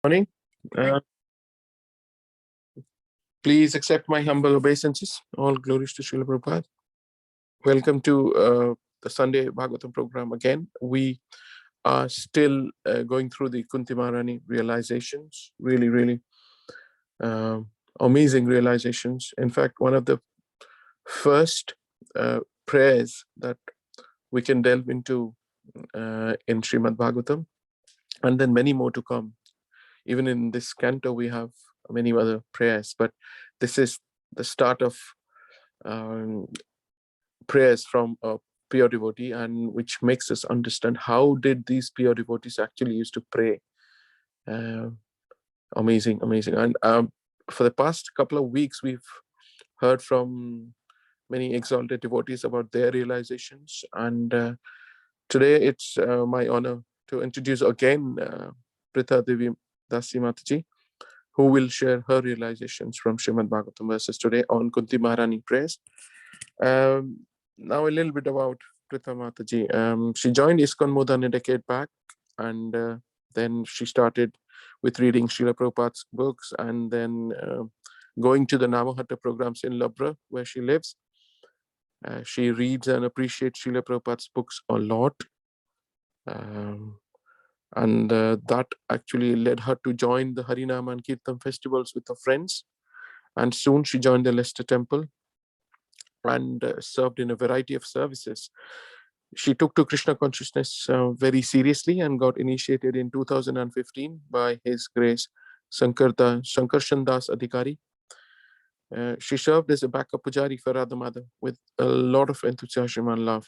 Morning. Uh, Please accept my humble obeisances. All glories to Srila Prabhupada. Welcome to the Sunday Bhagavatam program again. We are still going through the Kunti Maharani realizations. Really uh, amazing realizations. In fact, one of the first prayers that we can delve into in Srimad Bhagavatam, and then many more to come. Even in this canto, we have many other prayers, but this is the start of prayers from a pure devotee, and which makes us understand how did these pure devotees actually used to pray. Amazing. And for the past couple of weeks, we've heard from many exalted devotees about their realizations, and today it's my honor to introduce again Prtha Devi Dasi Mataji, who will share her realizations from Srimad Bhagavatam verses today on Kunti Maharani prayers. Now a little bit about Prtha Mataji. She joined ISKCON more than a decade back, and then she started with reading Srila Prabhupada's books, and then going to the Namahatta programs in Labra, where she lives. She reads and appreciates Srila Prabhupada's books a lot. And that actually led her to join the Harinam and Kirtan festivals with her friends. And soon she joined the Leicester Temple and served in a variety of services. She took to Krishna consciousness very seriously and got initiated in 2015 by His Grace Sankarshan Das Adhikari. She served as a backup pujari for Radha Madhav with a lot of enthusiasm and love.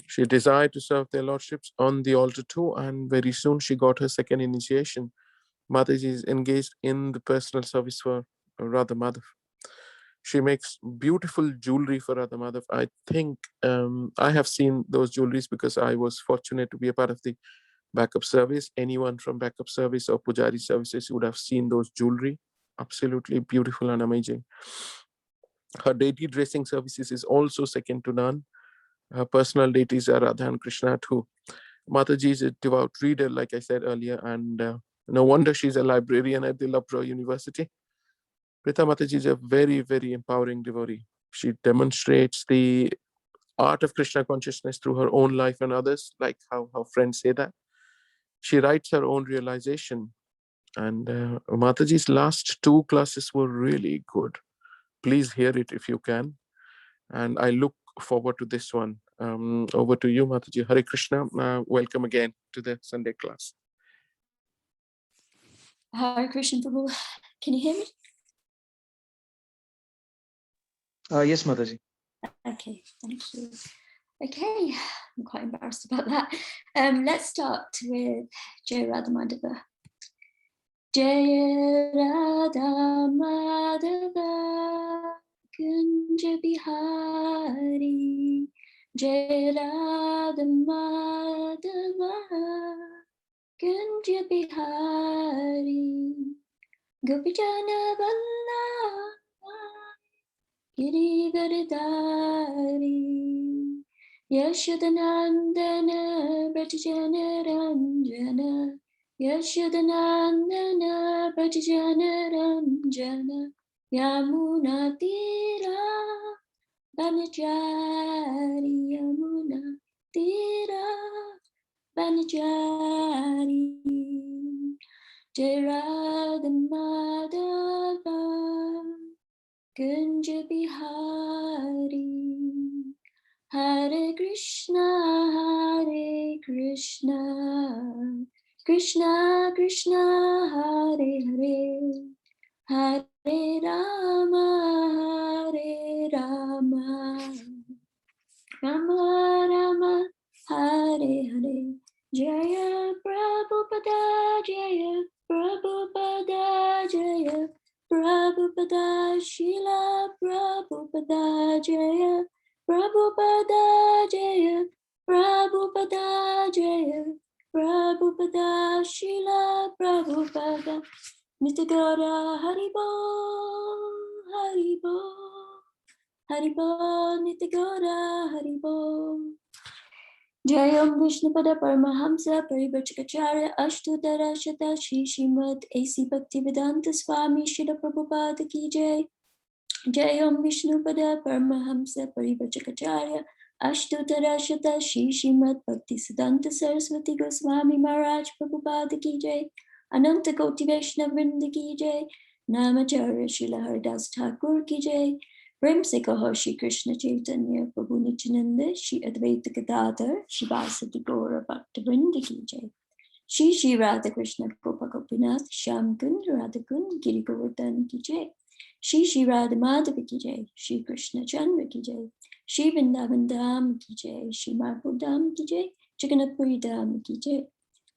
She desired to serve their lordships on the altar too, and very soon she got her second initiation. Mataji is engaged in the personal service for Radha Madhav. She makes beautiful jewelry for Radha Madhav. I think I have seen those jewelries because I was fortunate to be a part of the backup service. Anyone from backup service or pujari services would have seen those jewelry. Absolutely beautiful and amazing. Her deity dressing services is also second to none. Her personal deities are Radha and Krishna too. Mataji is a devout reader, like I said earlier, and no wonder she's a librarian at the Loughborough University. Prtha Mataji is a very empowering devotee. She demonstrates the art of Krishna consciousness through her own life and others, like how her friends say that. She writes her own realization, and Mataji's last two classes were really good. Please hear it if you can, and I look forward to this one. Over to you, Mataji. Hare Krishna. Welcome again to the Sunday class. Hare Krishna, Prabhu. Can you hear me? Yes, Mataji. Okay, thank you. Okay, I'm quite embarrassed about that. Let's start with Jai Radha Madhava. Jai Radha Madhava Kunja Bihari, Jai Radha Madhava Kunja Bihari, Gopijana Vallabha Giri Garidari, Yashodanandana Bhattacharya Ranjana, Yashodanandana Bhattacharya Ranjana, Yamuna Tira Banachari, Yamuna Tira Banachari, Jai Radha Madhava Kunja Bihari, Hare Krishna, Krishna Krishna, Hare Hare, Hare Rama, Rama Rama, Hare Hare. Jaya Prabhupada, Jaya Prabhupada, Jaya Prabhupada, Srila Prabhupada, Jaya Prabhupada, Jaya Prabhupada, Jaya Prabhupada, Srila Prabhupada, Nitya Gaura Haribo, Haribo, Haribo, Nitya Gaura Haribo. Jayam Vishnupada Paramahamsa Parivachakacharya Ashtutara Shata Shri Srimad A.C. Bhaktivedanta Swami Srila Prabhupada Ki Jai. Jayam Vishnupada Paramahamsa Parivachakacharya Ashtutara Shata Shri Srimad Bhaktisiddhanta Saraswati Goswami Maharaj Prabhupada Ki Jai. Ananta Koti Vaishnava Vrinda Ki Jai. Namacharya Srila Haridas Thakur Ki Jai. Prem se kaho Shri Krishna Chaitanya Prabhu Nityananda Shri Advaita Gadadhar Shivasati Gaura Bhakta Vrinda Ki Jai. Shri Radha Krishna Gopa Gopinath Shyam Kund Radha Kund Giri Govardhan Ki Jai. Shri Radha Madhava Ki Jai. Shri Krishna Chandra Ki Jai. Shri Vrindavan Dham Ki Jai. Shri Madhva Dham Ki Jai. Jagannath Puri Dham Ki Jai.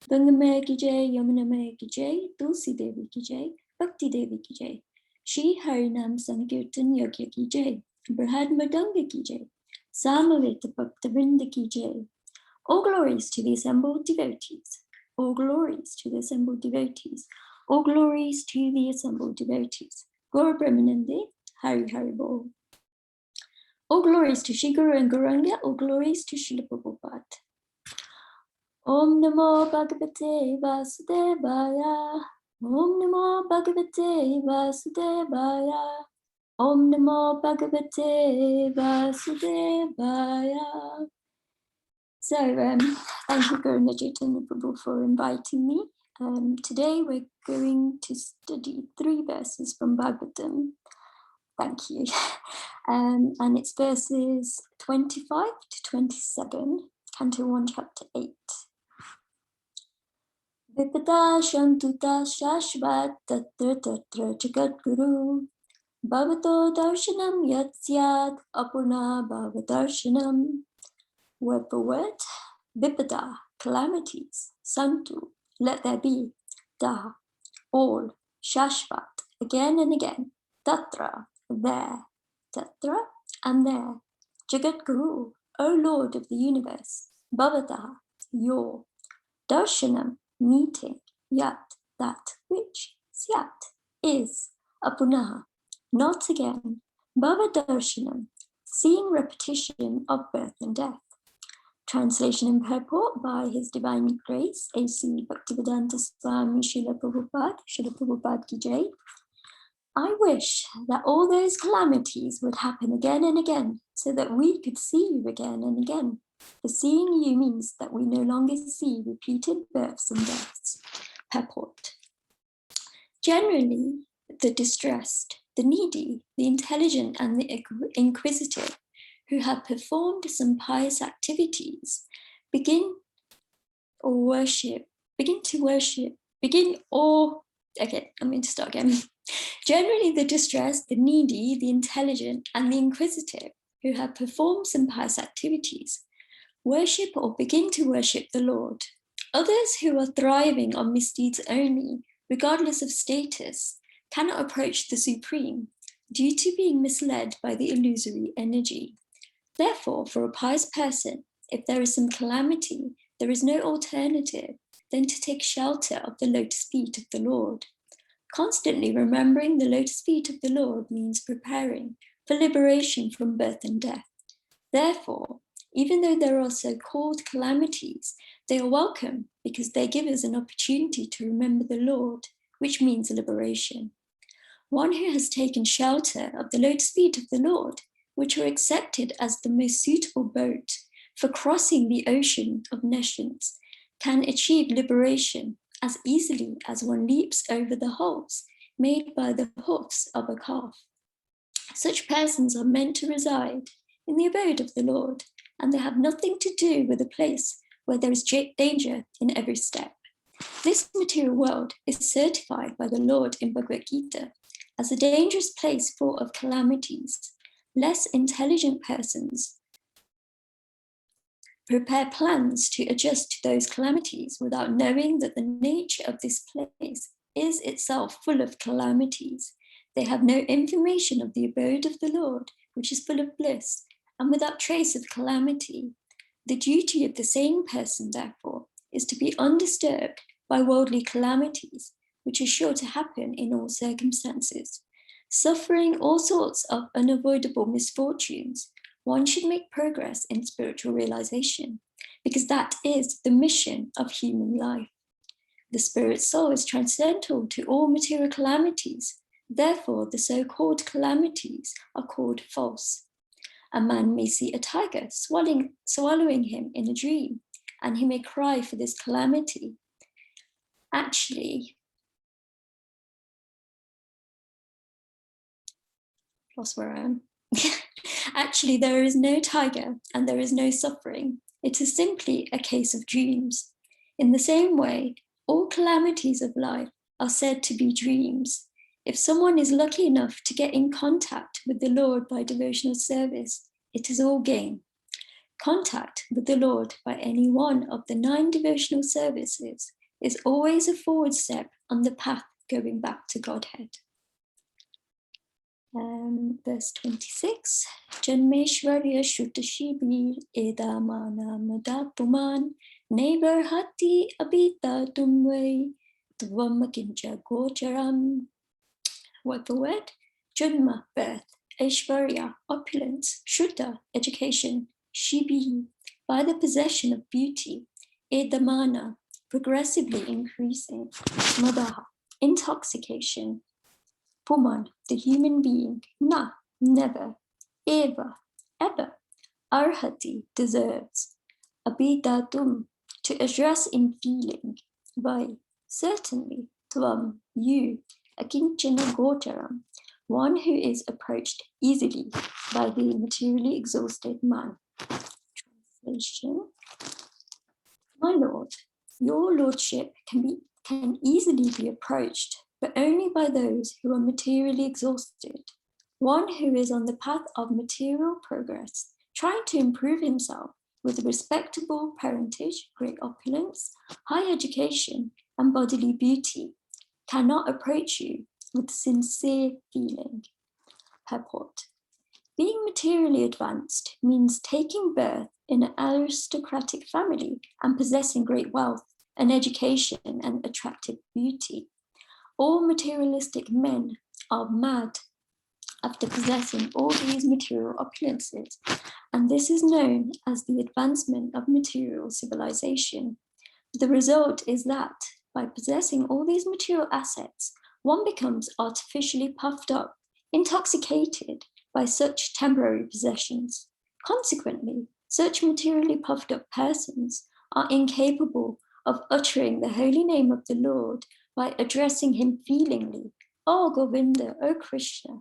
Ganga Maya Ki Jai. Yamuna Maya Ki Jai. Tulsi Devi Ki Jai. Bhakti Devi Ki Jai. Shri Harinam Sankirtan Yogya Ki Jai. Brihad Madanga Ki Jai. Samaveta Bhakta Vrinda Ki Jai. All glories to the assembled devotees. All glories to the assembled devotees. All glories to the assembled devotees. Gaura Brahmanande, Hari Hari Bol. All glories to Shri Guru and Gauranga. All glories to Srila Prabhupada. Om Namo Bhagavate Vasudevaya. Om Namo Bhagavate Vasudevaya. Om Namo Bhagavate Vasudevaya. So, thank you, Guru Chaitanya Prabhu, for inviting me. Today we're going to study 3 verses from Bhagavatam. Thank you. And it's verses 25 to 27, Canto 1, Chapter 8. Vipada Shantuta Shashvat Tatra Tatra Jagat Guru Bhavato Darshanam Yat Syat Apurna Bhavadarshanam. Word for word, Vipada, calamities, Santu, let there be, Da, all, Shashvat, again and again, Tatra, there, Tatra, and there, Jagat Guru, O Lord of the universe, Bhavata, your, Darshanam, meeting, Yat, that which, Syat, is, Apunaha, not again, Bhavadarshanam, seeing repetition of birth and death. Translation and purport by His Divine Grace, A.C. Bhaktivedanta Swami Srila Prabhupada Ki Jai. I wish that all those calamities would happen again and again, so that we could see you again and again. For seeing you means that we no longer see repeated births and deaths. Purport. Generally, the distressed, the needy, the intelligent, and the inquisitive who have performed some pious activities begin to worship. Generally, the distressed, the needy, the intelligent, and the inquisitive who have performed some pious activities worship or begin to worship the Lord. Others who are thriving on misdeeds only, regardless of status, cannot approach the Supreme due to being misled by the illusory energy. Therefore, for a pious person, if there is some calamity, there is no alternative than to take shelter of the lotus feet of the Lord. Constantly remembering the lotus feet of the Lord means preparing for liberation from birth and death. Therefore, even though there are so-called calamities, they are welcome because they give us an opportunity to remember the Lord, which means liberation. One who has taken shelter of the lotus feet of the Lord, which are accepted as the most suitable boat for crossing the ocean of nescience, can achieve liberation as easily as one leaps over the holes made by the hoofs of a calf. Such persons are meant to reside in the abode of the Lord, and they have nothing to do with a place where there is danger in every step. This material world is certified by the Lord in Bhagavad Gita as a dangerous place full of calamities. Less intelligent persons prepare plans to adjust to those calamities without knowing that the nature of this place is itself full of calamities. They have no information of the abode of the Lord, which is full of bliss and without trace of calamity. The duty of the sane person, therefore, is to be undisturbed by worldly calamities, which are sure to happen in all circumstances. Suffering all sorts of unavoidable misfortunes, one should make progress in spiritual realization, because that is the mission of human life. The spirit soul is transcendental to all material calamities. Therefore, the so-called calamities are called false. A man may see a tiger swallowing him in a dream, and he may cry for this calamity. Actually, lost where I am. Actually, there is no tiger and there is no suffering. It is simply a case of dreams. In the same way, all calamities of life are said to be dreams. If someone is lucky enough to get in contact with the Lord by devotional service, it is all gain. Contact with the Lord by any one of the 9 devotional services is always a forward step on the path going back to Godhead. Verse 26, Janmeshwarya Shuddhashibir Edamana Madapuman Nevarhati Abita Tumvai Tvamakincha Gocharam. What the word? Janma, birth, Aishvarya, opulence, Shuddha, education, Shibi, by the possession of beauty, Edamana, progressively increasing, Madaha, intoxication, Puman, the human being, na, never, eva, ever, arhati, deserves, abhidatum, to address in feeling, vai, certainly, tvam, you, akinchana gocharam, one who is approached easily by the materially exhausted man. Translation. My Lord, your lordship can easily be approached, but only by those who are materially exhausted. One who is on the path of material progress, trying to improve himself with respectable parentage, great opulence, high education, and bodily beauty, cannot approach you with sincere feeling. Purport. Being materially advanced means taking birth in an aristocratic family and possessing great wealth, an education, and attractive beauty. All materialistic men are mad after possessing all these material opulences, and this is known as the advancement of material civilization. The result is that by possessing all these material assets, one becomes artificially puffed up, intoxicated by such temporary possessions. Consequently, such materially puffed up persons are incapable of uttering the holy name of the Lord by addressing him feelingly, O Govinda, O Krishna.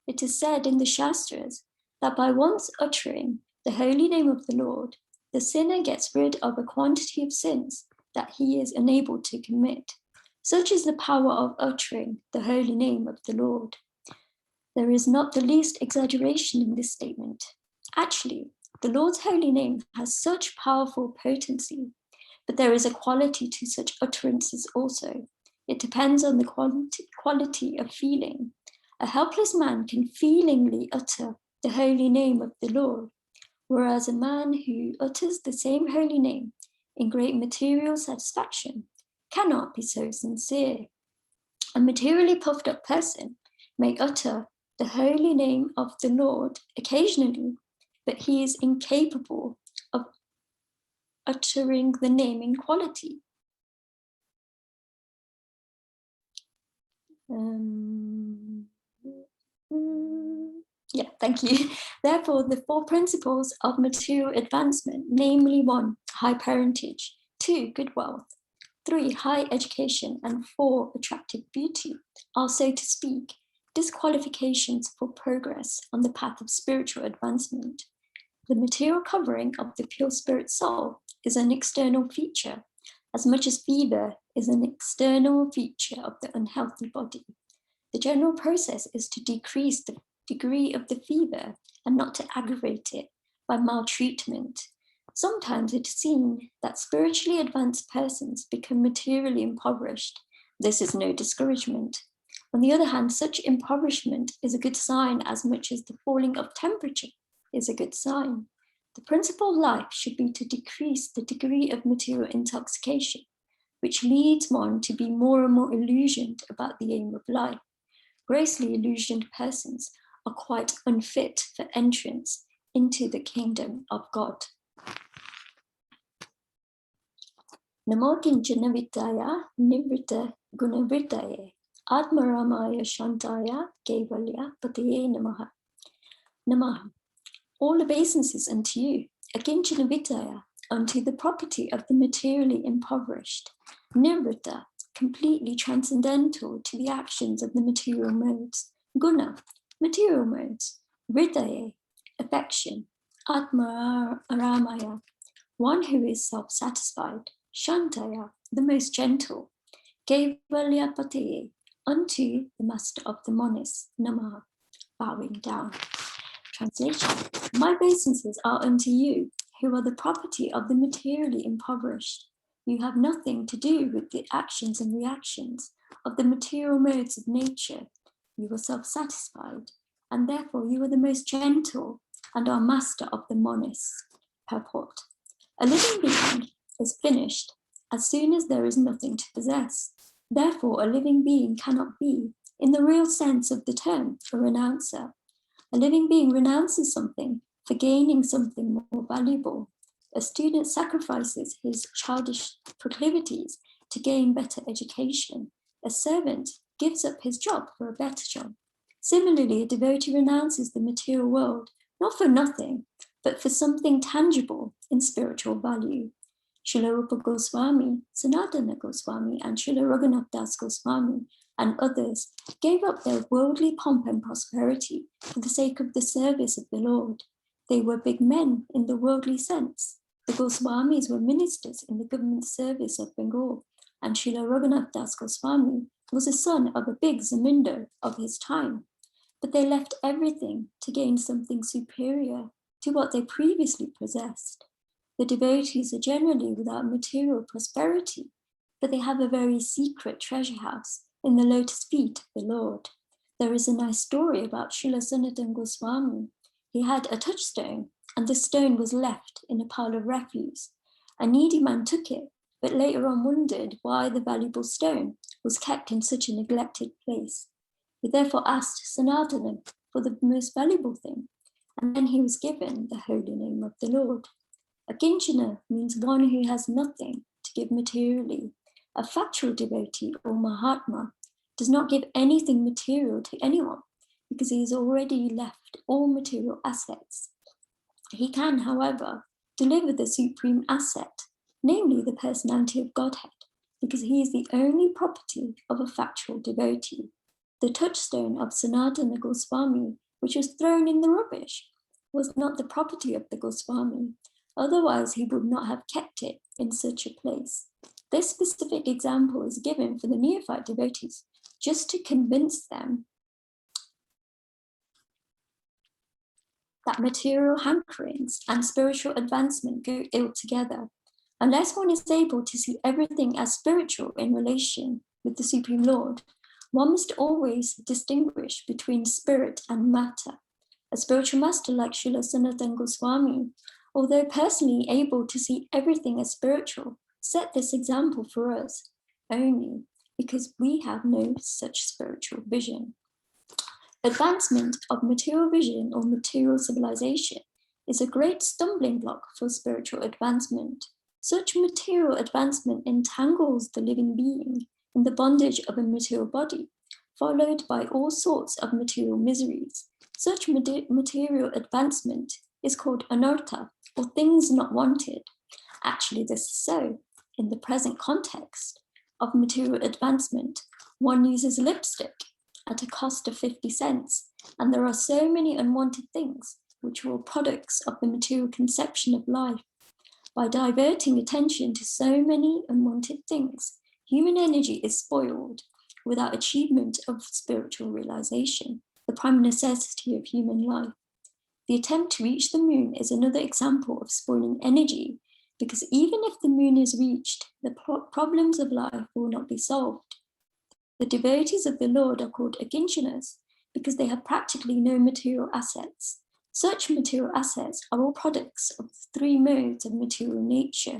It is said in the Shastras that by once uttering the holy name of the Lord, the sinner gets rid of a quantity of sins that he is unable to commit. Such is the power of uttering the holy name of the Lord. There is not the least exaggeration in this statement. Actually, the Lord's holy name has such powerful potency, but there is a quality to such utterances also. It depends on the quality of feeling. A helpless man can feelingly utter the holy name of the Lord, whereas a man who utters the same holy name in great material satisfaction cannot be so sincere. A materially puffed up person may utter the holy name of the Lord occasionally, but he is incapable of uttering the name in quality. Thank you. Therefore, the 4 principles of material advancement, namely 1, high parentage, 2, good wealth, 3, high education, and 4, attractive beauty, are, so to speak, disqualifications for progress on the path of spiritual advancement. The material covering of the pure spirit soul is an external feature, as much as fever is an external feature of the unhealthy body. The general process is to decrease the degree of the fever and not to aggravate it by maltreatment. Sometimes it is seen that spiritually advanced persons become materially impoverished. This is no discouragement. On the other hand, such impoverishment is a good sign as much as the falling of temperature is a good sign. The principle of life should be to decrease the degree of material intoxication, which leads one to be more and more illusioned about the aim of life. Grossly illusioned persons are quite unfit for entrance into the kingdom of God. Namo kinchana vittaya nivritta gunavrittaye atmaramaya shantaya kevalya patiye namaha. Namaha. All obeisances unto you, akinchana vittaya, unto the property of the materially impoverished, nivritta, completely transcendental to the actions of the material modes, guna, material modes, vrittaye, affection, atma aramaya, one who is self-satisfied, shantaya, the most gentle, kevalyapatiye, unto the master of the monis, namaha, bowing down. Translation. My obeisances are unto you, who are the property of the materially impoverished. You have nothing to do with the actions and reactions of the material modes of nature. You are self-satisfied, and therefore you are the most gentle and are master of the monis. Purport. A living being is finished as soon as there is nothing to possess. Therefore, a living being cannot be, in the real sense of the term, a renouncer. A living being renounces something for gaining something more valuable. A student sacrifices his childish proclivities to gain better education. A servant gives up his job for a better job. Similarly, a devotee renounces the material world, not for nothing, but for something tangible in spiritual value. Srila Rupa Goswami, Sanatana Goswami, and Srila Raghunath Das Goswami and others gave up their worldly pomp and prosperity for the sake of the service of the Lord. They were big men in the worldly sense. The Goswamis were ministers in the government service of Bengal, and Srila Raghunath Das Goswami was a son of a big zamindar of his time. But they left everything to gain something superior to what they previously possessed. The devotees are generally without material prosperity, but they have a very secret treasure house in the lotus feet of the Lord. There is a nice story about Srila Sanatana Goswami. He had a touchstone, and the stone was left in a pile of refuse. A needy man took it, but later on wondered why the valuable stone was kept in such a neglected place. He therefore asked Sanatana for the most valuable thing, and then he was given the holy name of the Lord. A kinchana means one who has nothing to give materially. A factual devotee or Mahatma does not give anything material to anyone because he has already left all material assets. He can, however, deliver the supreme asset, namely the personality of Godhead, because he is the only property of a factual devotee. The touchstone of Sanatana Goswami, which was thrown in the rubbish, was not the property of the Goswami. Otherwise, he would not have kept it in such a place. This specific example is given for the neophyte devotees, just to convince them that material hankerings and spiritual advancement go ill together. Unless one is able to see everything as spiritual in relation with the Supreme Lord, one must always distinguish between spirit and matter. A spiritual master like Srila Sanatana Goswami, although personally able to see everything as spiritual, set this example for us only because we have no such spiritual vision. Advancement of material vision or material civilization is a great stumbling block for spiritual advancement. Such material advancement entangles the living being in the bondage of a material body, followed by all sorts of material miseries. Such material advancement is called anartha, or things not wanted. Actually, this is so. In the present context of material advancement, one uses lipstick at a cost of 50 cents, and there are so many unwanted things which are all products of the material conception of life. By diverting attention to so many unwanted things, human energy is spoiled without achievement of spiritual realization, the prime necessity of human life. The attempt to reach the moon is another example of spoiling energy, because even if the moon is reached, the problems of life will not be solved. The devotees of the Lord are called akinchanas because they have practically no material assets. Such material assets are all products of the three modes of material nature.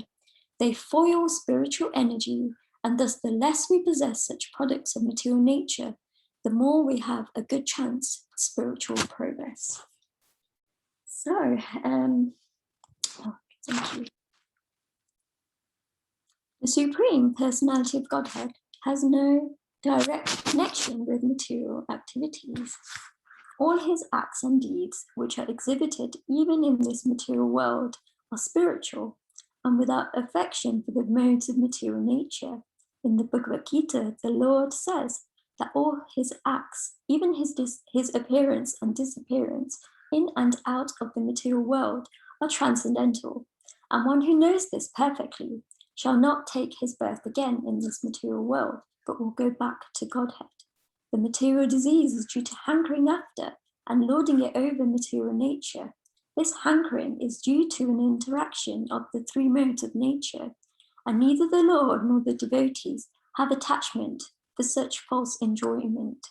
They foil spiritual energy, and thus the less we possess such products of material nature, the more we have a good chance of spiritual progress. So, thank you. The Supreme Personality of Godhead has no direct connection with material activities. All his acts and deeds, which are exhibited even in this material world, are spiritual and without affection for the modes of material nature. In the Bhagavad Gita, the Lord says that all his acts, even his appearance and disappearance in and out of the material world, are transcendental, and one who knows this perfectly shall not take his birth again in this material world, but will go back to Godhead. The material disease is due to hankering after and lording it over material nature. This hankering is due to an interaction of the three modes of nature, and neither the Lord nor the devotees have attachment for such false enjoyment.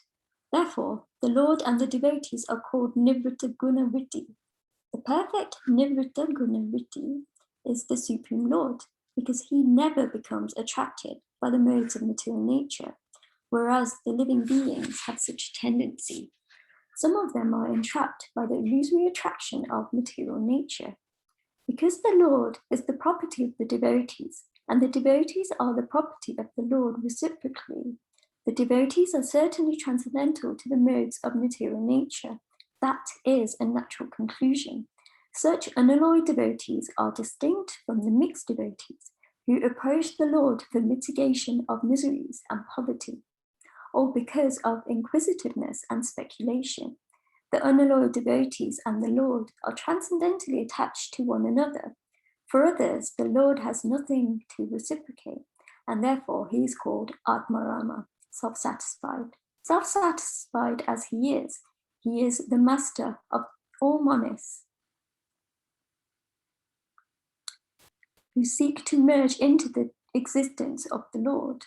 Therefore, the Lord and the devotees are called Nivritta Guna Vritti. The perfect Nivritta Guna Vritti is the Supreme Lord, because he never becomes attracted by the modes of material nature, whereas the living beings have such a tendency. Some of them are entrapped by the illusory attraction of material nature. Because the Lord is the property of the devotees, and the devotees are the property of the Lord reciprocally, the devotees are certainly transcendental to the modes of material nature. That is a natural conclusion. Such unalloyed devotees are distinct from the mixed devotees who approach the Lord for mitigation of miseries and poverty, or because of inquisitiveness and speculation. The unalloyed devotees and the Lord are transcendentally attached to one another. For others, the Lord has nothing to reciprocate, and therefore he is called Atmarama, self-satisfied. Self-satisfied as he is the master of all monists who seek to merge into the existence of the Lord.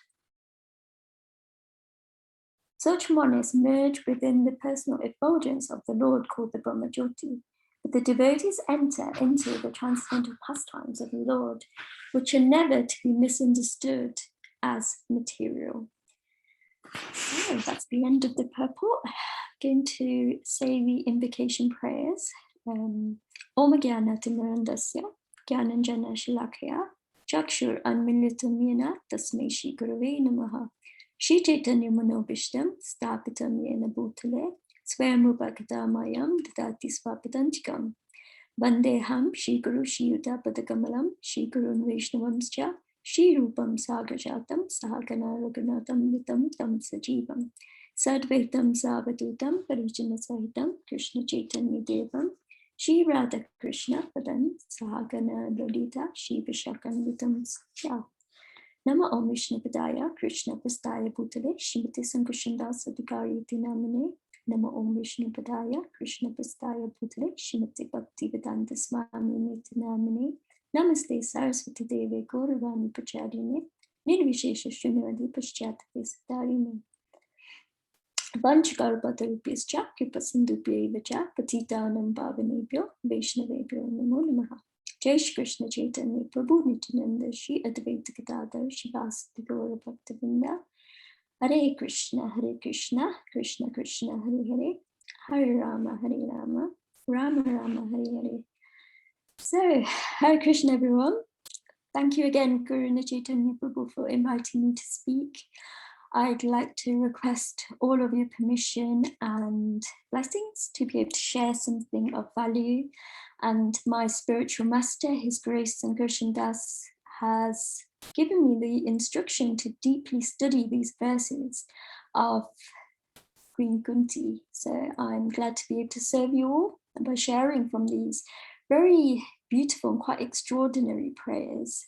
Such monists merge within the personal effulgence of the Lord called the Brahmajyoti, but the devotees enter into the transcendental pastimes of the Lord, which are never to be misunderstood as material. So that's the end of the purport. I'm going to say the invocation prayers. Om Gyana Timarandasya, Gyananjana Shalakaya, Chakshur Anmilitam Yena, Tasmai Shri Gurave Namaha. Shri Chaitanya Manobishtam, Stapitam Yena Bhutale, Swayamrupakadamayam, Dadati Swapadantikam. Vandeham Shri Guru Shri Yuta Padakamalam, Shri Gurun Vaishnavamscha, Shri Rupam Sagrajatam, Sahagana Raghunatam Vitam Tam Sajivam, Sadvaitam Savadutam, Parijana Sahitam, Krishna Chaitanya Devam, Shri Radha Krishna Padan, Sahagana Lolita, Shri Vishakan Vitam Sya. Nama Om Vishnu Padaya, Krishna Prastaya Bhutale, Shrimati Sankarshandas Adhikari Namane. Nama Om Vishnu Padaya, Krishna Prastaya Bhutale, Shrimati Bhakti Vedanta Swami Namane. Namaste Saraswati Deve Gauravani Pracharyane, Nirvishesha Srinivadi Paschatave Satarine. Vanchkarpatarupyascha Kripasindupyevacha Patitanam Pavanebhyo Vaishnavebhyo Namo Namaha. Jai Shri Krishna Chaitanya Prabhu Nityananda Shri Advaita Gadadhar Shivasati Gaura Bhaktavinda. Hare Krishna, Krishna Krishna, Hare Hare, Hare Rama, Rama Rama, Hare Hare. So, Hare Krishna everyone. Thank you again, Guru Chaitanya Prabhu, for inviting me to speak. I'd like to request all of your permission and blessings to be able to share something of value. And my spiritual master, His Grace Sankarshan Das, has given me the instruction to deeply study these verses of Queen Kunti. So I'm glad to be able to serve you all by sharing from these very beautiful and quite extraordinary prayers.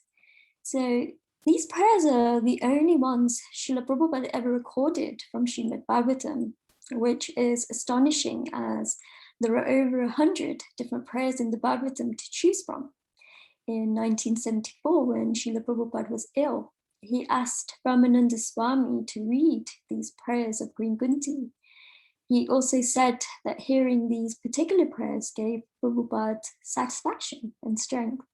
So these prayers are the only ones Srila Prabhupada ever recorded from Srimad Bhagavatam, which is astonishing as there are over 100 different prayers in the Bhagavatam to choose from. In 1974, when Srila Prabhupada was ill, he asked Ramananda Swami to read these prayers of Queen Kunti. He also said that hearing these particular prayers gave Prabhupada satisfaction and strength.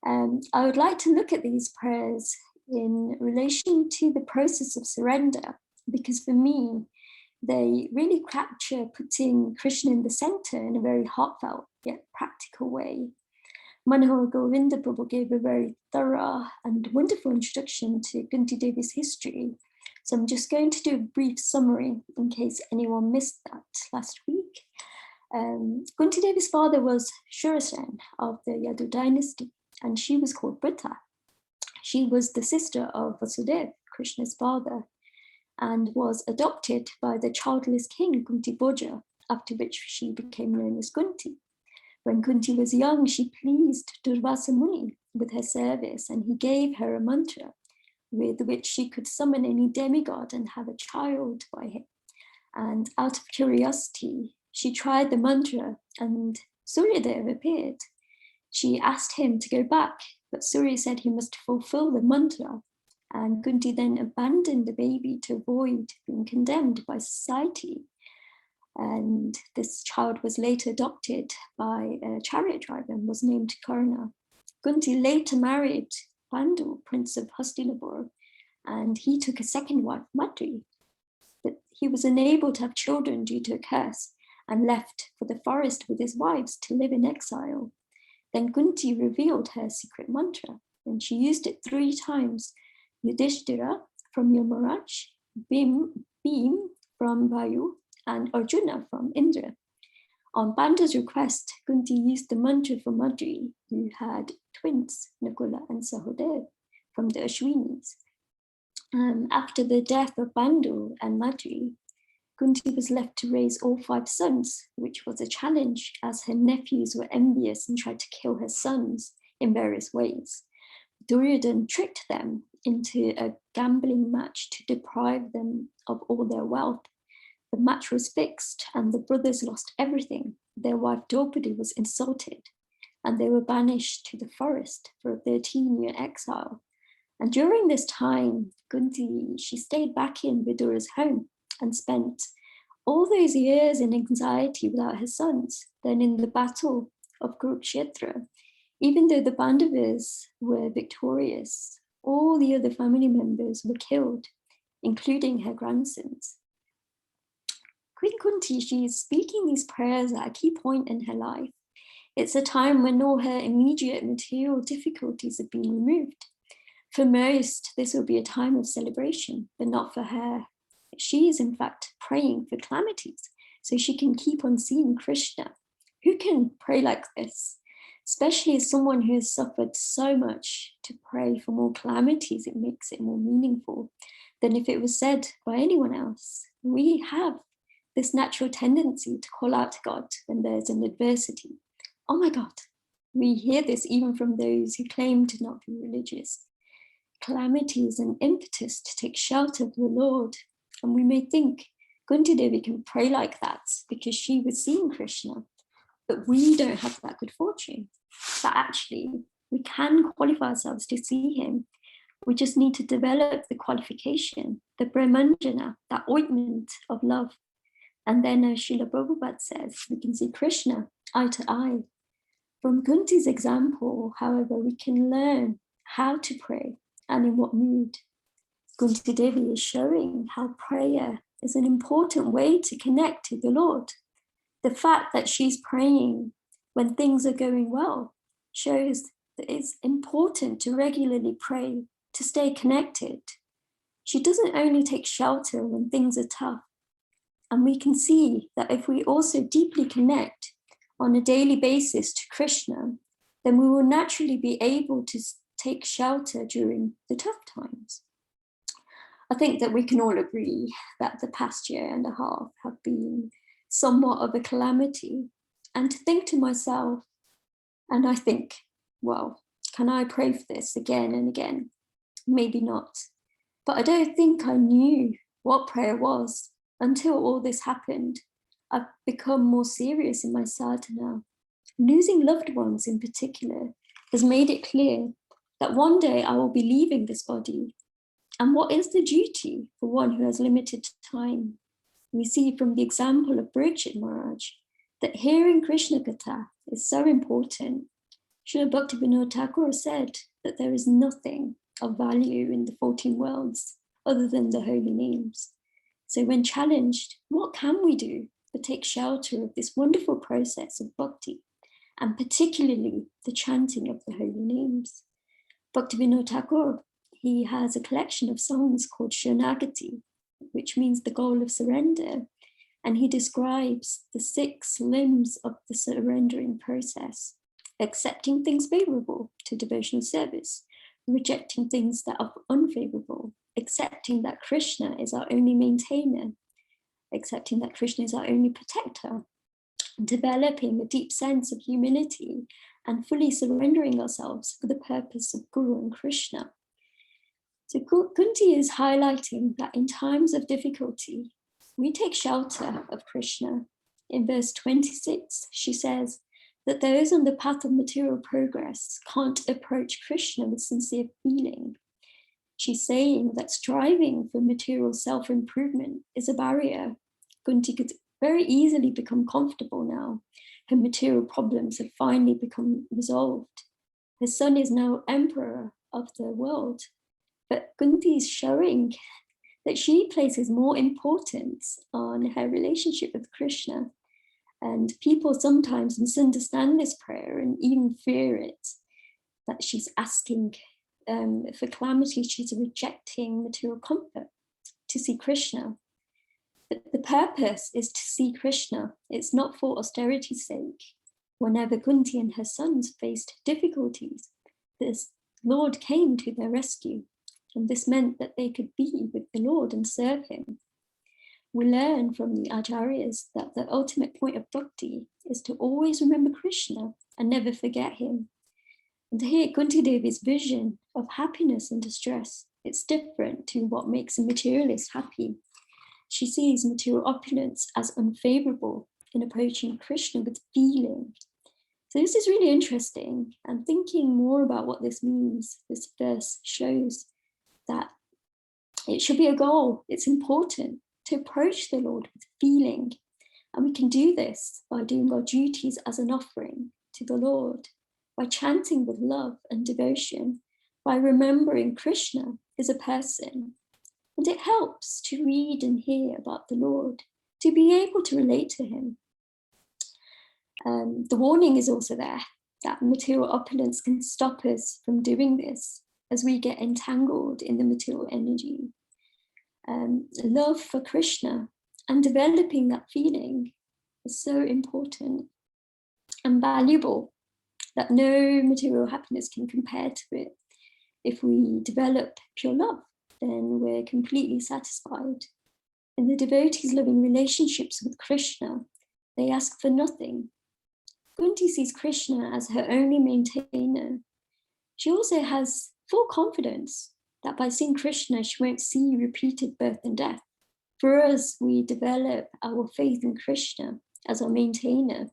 I would like to look at these prayers in relation to the process of surrender, because for me, they really capture putting Krishna in the center in a very heartfelt yet practical way. Manohar Govinda Prabhu gave a very thorough and wonderful introduction to Kunti Devi's history. So I'm just going to do a brief summary in case anyone missed that last week. Kunti Devi's father was Shurasen of the Yadu dynasty, and she was called Prtha. She was the sister of Vasudeva, Krishna's father, and was adopted by the childless king Kunti Bhoja, after which she became known as Kunti. When Kunti was young, she pleased Durvasa Muni with her service, and he gave her a mantra with which she could summon any demigod and have a child by him. And out of curiosity, she tried the mantra, and Suryadev appeared. She asked him to go back, but Surya said he must fulfill the mantra, and Kunti then abandoned the baby to avoid being condemned by society. And this child was later adopted by a chariot driver and was named Karna. Kunti later married Pandu, Prince of Hastinapur, and he took a second wife, Mataji. But he was unable to have children due to a curse and left for the forest with his wives to live in exile. Then Kunti revealed her secret mantra, and she used it 3 times. Yudhishthira from Yamaraj, Bhim from Vayu, and Arjuna from Indra. On Pandu's request, Kunti used the mantra for Mataji, who had twins, Nakula and Sahodeva, from the Ashwinis. After the death of Pandu and Mataji, Kunti was left to raise all 5 sons, which was a challenge as her nephews were envious and tried to kill her sons in various ways. Duryodhana tricked them into a gambling match to deprive them of all their wealth. The match was fixed and the brothers lost everything. Their wife Draupadi was insulted and they were banished to the forest for a 13-year exile. And during this time, Kunti, she stayed back in Vidura's home and spent all those years in anxiety without her sons. Then in the battle of Kurukshetra, even though the Pandavas were victorious, all the other family members were killed, including her grandsons. Queen Kunti, she's speaking these prayers at a key point in her life. It's a time when all her immediate material difficulties have been removed. For most, this will be a time of celebration, but not for her. She is in fact praying for calamities so she can keep on seeing Krishna. Who can pray like this? Especially as someone who has suffered so much, to pray for more calamities, it makes it more meaningful than if it was said by anyone else. We have this natural tendency to call out to God when there's an adversity. Oh my God, we hear this even from those who claim to not be religious. Calamity is an impetus to take shelter of the Lord. And we may think Kunti Devi can pray like that because she was seeing Krishna, but we don't have that good fortune. But actually, we can qualify ourselves to see him. We just need to develop the qualification, the Brahmanjana, that ointment of love. And then as Srila Prabhupada says, we can see Krishna eye to eye. From Kunti's example, however, we can learn how to pray and in what mood. Kunti Devi is showing how prayer is an important way to connect to the Lord. The fact that she's praying when things are going well shows that it's important to regularly pray to stay connected. She doesn't only take shelter when things are tough. And we can see that if we also deeply connect on a daily basis to Krishna, then we will naturally be able to take shelter during the tough times. I think that we can all agree that the past year and a half have been somewhat of a calamity. And to think to myself, and I think, well, can I pray for this again and again? Maybe not. But I don't think I knew what prayer was until all this happened. I've become more serious in my sadhana. Losing loved ones in particular has made it clear that one day I will be leaving this body. And what is the duty for one who has limited time? We see from the example of Parikshit Maharaj that hearing Krishna Katha is so important. Srila Bhaktivinoda Thakur said that there is nothing of value in the 14 worlds other than the holy names. So when challenged, what can we do but take shelter of this wonderful process of bhakti and particularly the chanting of the holy names. Bhaktivinoda Thakur, he has a collection of songs called Shanagati, which means the goal of surrender, and he describes the 6 limbs of the surrendering process: accepting things favorable to devotional service, rejecting things that are unfavorable, accepting that Krishna is our only maintainer, accepting that Krishna is our only protector, developing a deep sense of humility, and fully surrendering ourselves for the purpose of Guru and Krishna. So Kunti is highlighting that in times of difficulty, we take shelter of Krishna. In verse 26, she says that those on the path of material progress can't approach Krishna with sincere feeling. She's saying that striving for material self-improvement is a barrier. Kunti could very easily become comfortable now. Her material problems have finally become resolved. Her son is now emperor of the world. But Kunti is showing that she places more importance on her relationship with Krishna. And people sometimes misunderstand this prayer and even fear it, that she's asking for calamity, she's rejecting material comfort to see Krishna. But the purpose is to see Krishna. It's not for austerity's sake. Whenever Kunti and her sons faced difficulties, the Lord came to their rescue. And this meant that they could be with the Lord and serve him. We learn from the Acharyas that the ultimate point of bhakti is to always remember Krishna and never forget him. And here, Kunti Devi's vision of happiness and distress, it's different to what makes a materialist happy. She sees material opulence as unfavorable in approaching Krishna with feeling. So this is really interesting, and thinking more about what this means, this verse shows that it should be a goal. It's important to approach the Lord with feeling. And we can do this by doing our duties as an offering to the Lord, by chanting with love and devotion, by remembering Krishna is a person. And it helps to read and hear about the Lord, to be able to relate to him. The warning is also there that material opulence can stop us from doing this as we get entangled in the material energy. Love for Krishna and developing that feeling is so important and valuable that no material happiness can compare to it. If we develop pure love, then we're completely satisfied. In the devotees' loving relationships with Krishna, they ask for nothing. Kunti sees Krishna as her only maintainer. She also has full confidence that by seeing Krishna, she won't see repeated birth and death. For us, we develop our faith in Krishna as our maintainer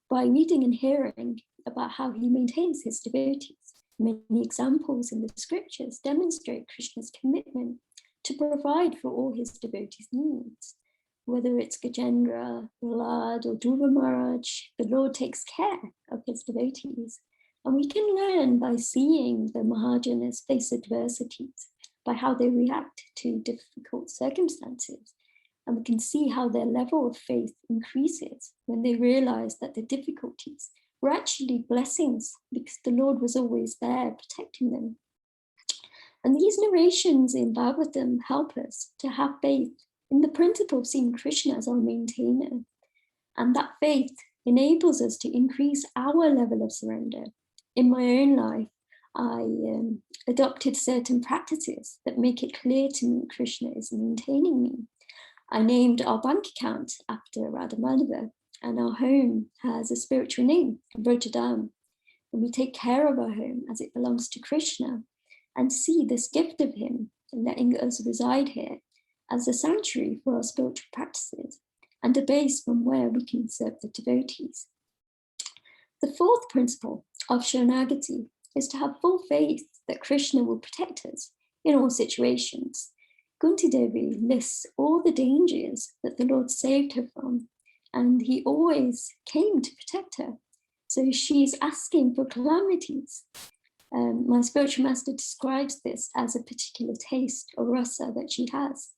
by reading and hearing about how he maintains his devotees. Many examples in the scriptures demonstrate Krishna's commitment to provide for all his devotees' needs. Whether it's Gajendra, Prahlad, or Dhruva Maharaj, the Lord takes care of his devotees. And we can learn by seeing the Mahajanas face adversities, by how they react to difficult circumstances. And we can see how their level of faith increases when they realize that the difficulties were actually blessings because the Lord was always there protecting them. And these narrations in Bhagavatam help us to have faith in the principle of seeing Krishna as our maintainer. And that faith enables us to increase our level of surrender. In my own life, I adopted certain practices that make it clear to me Krishna is maintaining me. I named our bank account after Radha Madhava, and our home has a spiritual name, Vrajadam. And we take care of our home as it belongs to Krishna and see this gift of him letting us reside here as a sanctuary for our spiritual practices and a base from where we can serve the devotees. The fourth principle of Shanagati is to have full faith that Krishna will protect us in all situations. Kunti Devi lists all the dangers that the Lord saved her from, and he always came to protect her. So she's asking for calamities. My spiritual master describes this as a particular taste or rasa that she has.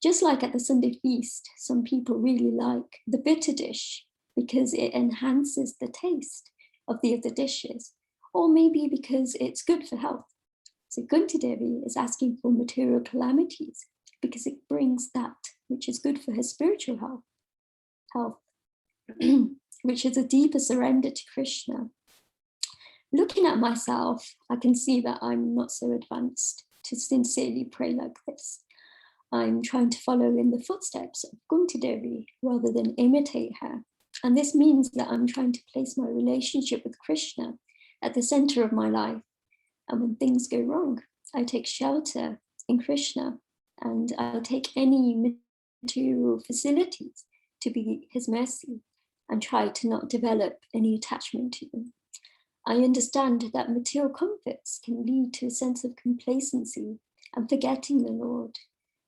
Just like at the Sunday feast, some people really like the bitter dish because it enhances the taste. of the other dishes, or maybe because it's good for health. So Kunti Devi is asking for material calamities because it brings that which is good for her spiritual health, which is a deeper surrender to Krishna. Looking at myself, I can see that I'm not so advanced to sincerely pray like this. I'm trying to follow in the footsteps of Kunti Devi rather than imitate her. And this means that I'm trying to place my relationship with Krishna at the center of my life. And when things go wrong, I take shelter in Krishna, and I take any material facilities to be his mercy and try to not develop any attachment to them. I understand that material comforts can lead to a sense of complacency and forgetting the Lord.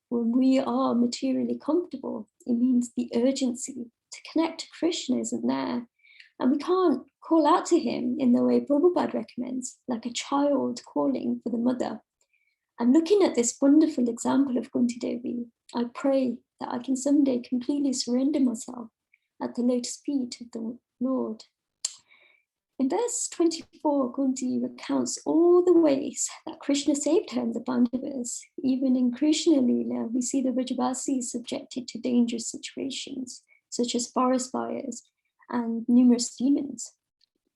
When we are materially comfortable, it means the urgency to connect to Krishna isn't there. And we can't call out to him in the way Prabhupada recommends, like a child calling for the mother. And looking at this wonderful example of Kunti Devi, I pray that I can someday completely surrender myself at the lotus feet of the Lord. In verse 24, Kunti recounts all the ways that Krishna saved her and the Pandavas. Even in Krishna Leela, we see the Vrajavasis subjected to dangerous situations, such as forest fires and numerous demons.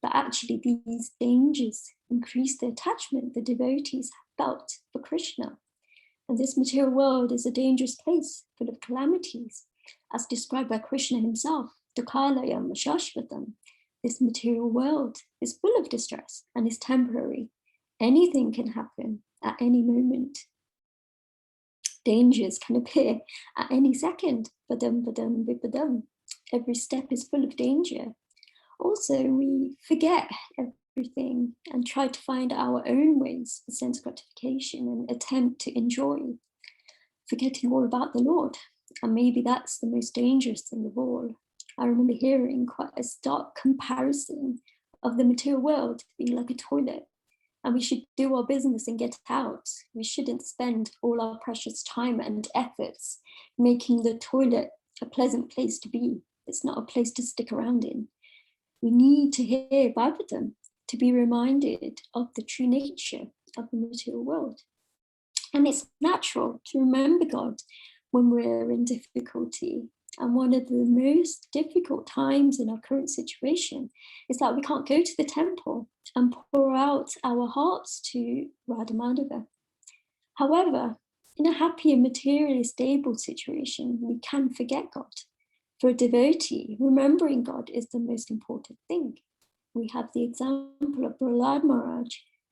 But actually, these dangers increase the attachment the devotees felt for Krishna. And this material world is a dangerous place full of calamities, as described by Krishna himself, Dukhalayam Shashvatam. This material world is full of distress and is temporary. Anything can happen at any moment. Dangers can appear at any second. Padam, padam, vipadam. Every step is full of danger. Also, we forget everything and try to find our own ways for sense gratification and attempt to enjoy, forgetting all about the Lord. And maybe that's the most dangerous thing of all. I remember hearing quite a stark comparison of the material world being like a toilet, and we should do our business and get out. We shouldn't spend all our precious time and efforts making the toilet a pleasant place to be. It's not a place to stick around in. We need to hear Bhagavatam to be reminded of the true nature of the material world. And it's natural to remember God when we're in difficulty. And one of the most difficult times in our current situation is that we can't go to the temple and pour out our hearts to Radha Madhava. However, in a happy and materially stable situation, we can forget God. For a devotee, remembering God is the most important thing. We have the example of Prahlad Maharaj,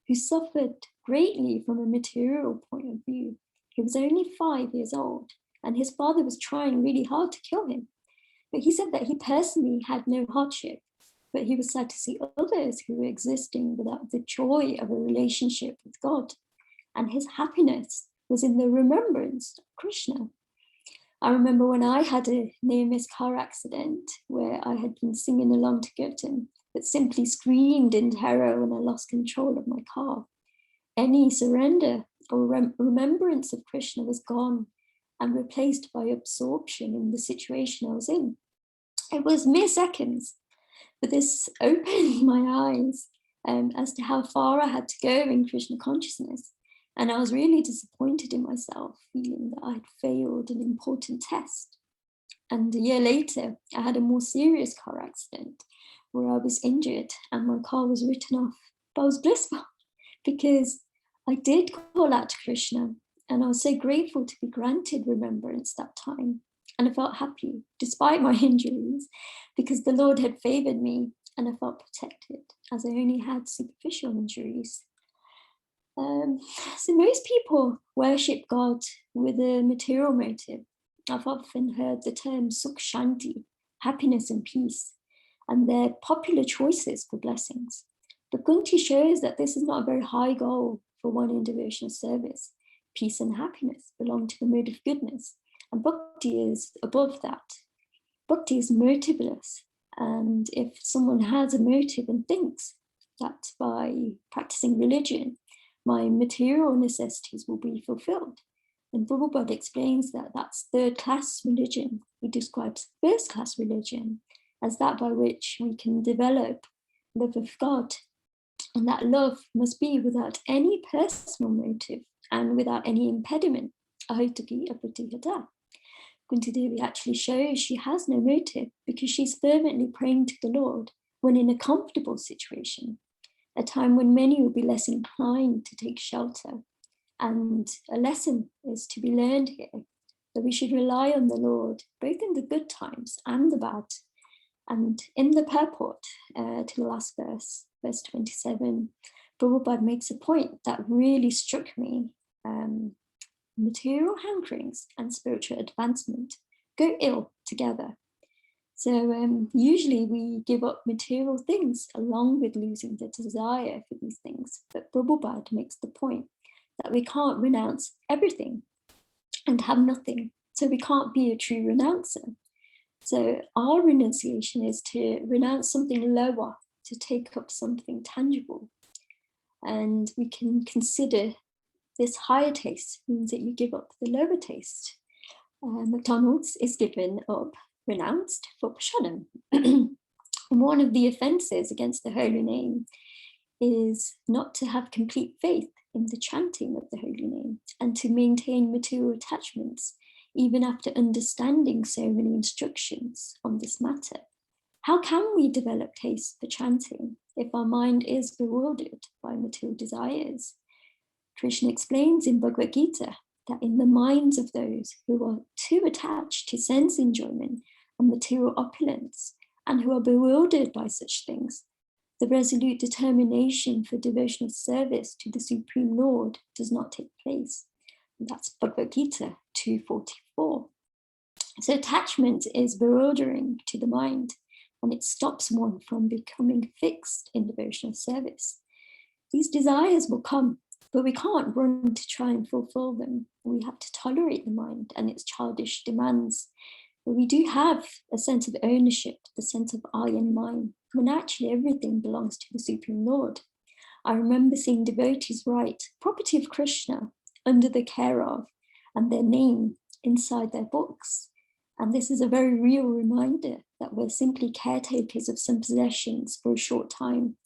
who suffered greatly from a material point of view. He was only 5 years old, and his father was trying really hard to kill him. But he said that he personally had no hardship, but he was sad to see others who were existing without the joy of a relationship with God. And his happiness was in the remembrance of Krishna. I remember when I had a near-miss car accident where I had been singing along to Kirtan, but simply screamed in terror when I lost control of my car. Any surrender or remembrance of Krishna was gone and replaced by absorption in the situation I was in. It was mere seconds, but this opened my eyes as to how far I had to go in Krishna consciousness. And I was really disappointed in myself, feeling that I had failed an important test. And a year later, I had a more serious car accident where I was injured and my car was written off. But I was blissful because I did call out to Krishna, and I was so grateful to be granted remembrance that time. And I felt happy despite my injuries because the Lord had favored me and I felt protected as I only had superficial injuries. So most people worship God with a material motive. I've often heard the term Sukh Shanti, happiness and peace, and they're popular choices for blessings. But Kunti shows that this is not a very high goal for one in devotional service. Peace and happiness belong to the mode of goodness, and bhakti is above that. Bhakti is motiveless, and if someone has a motive and thinks that by practicing religion, my material necessities will be fulfilled, and Prabhupada explains that that's third-class religion. He describes first-class religion as that by which we can develop love of God. And that love must be without any personal motive and without any impediment. Ahitaki apratihata. Kunti Devi actually shows she has no motive because she's fervently praying to the Lord when in a comfortable situation, a time when many will be less inclined to take shelter. And a lesson is to be learned here, that we should rely on the Lord, both in the good times and the bad. And in the purport to the last verse, verse 27, Prabhupada makes a point that really struck me. Material hankerings and spiritual advancement go ill together. So usually we give up material things along with losing the desire for these things. But Prabhupada makes the point that we can't renounce everything and have nothing. So we can't be a true renouncer. So our renunciation is to renounce something lower, to take up something tangible. And we can consider this higher taste means that you give up the lower taste. McDonald's is given up, renounced for Prasadam. One of the offenses against the holy name is not to have complete faith in the chanting of the holy name and to maintain material attachments even after understanding so many instructions on this matter. How can we develop taste for chanting if our mind is bewildered by material desires? Krishna explains in Bhagavad Gita that in the minds of those who are too attached to sense enjoyment and material opulence and who are bewildered by such things, the resolute determination for devotional service to the Supreme Lord does not take place. That's Bhagavad Gita 2:44. So attachment is bewildering to the mind and it stops one from becoming fixed in devotional service. These desires will come, but we can't run to try and fulfill them. We have to tolerate the mind and its childish demands. But we do have a sense of ownership, the sense of I and mine, when actually everything belongs to the Supreme Lord. I remember seeing devotees write property of Krishna under the care of and their name inside their books. And this is a very real reminder that we're simply caretakers of some possessions for a short time.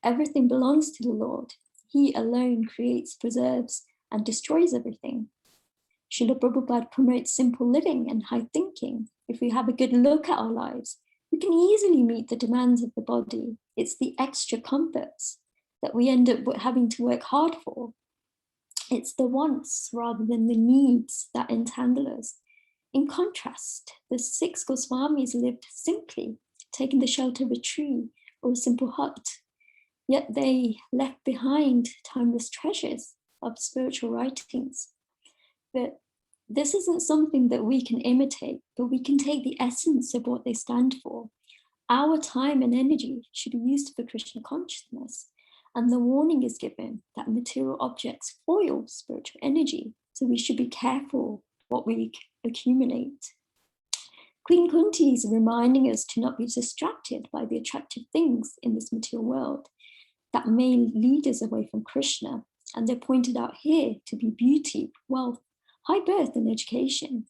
Everything belongs to the Lord. He alone creates, preserves, and destroys everything. Srila Prabhupada promotes simple living and high thinking. If we have a good look at our lives, we can easily meet the demands of the body. It's the extra comforts that we end up having to work hard for. It's the wants rather than the needs that entangle us. In contrast, the 6 Goswamis lived simply, taking the shelter of a tree or a simple hut. Yet they left behind timeless treasures of spiritual writings. But this isn't something that we can imitate, but we can take the essence of what they stand for. Our time and energy should be used for Krishna consciousness. And the warning is given that material objects foil spiritual energy. So we should be careful what we accumulate. Queen Kunti is reminding us to not be distracted by the attractive things in this material world that may lead us away from Krishna. And they're pointed out here to be beauty, wealth, high birth, and education.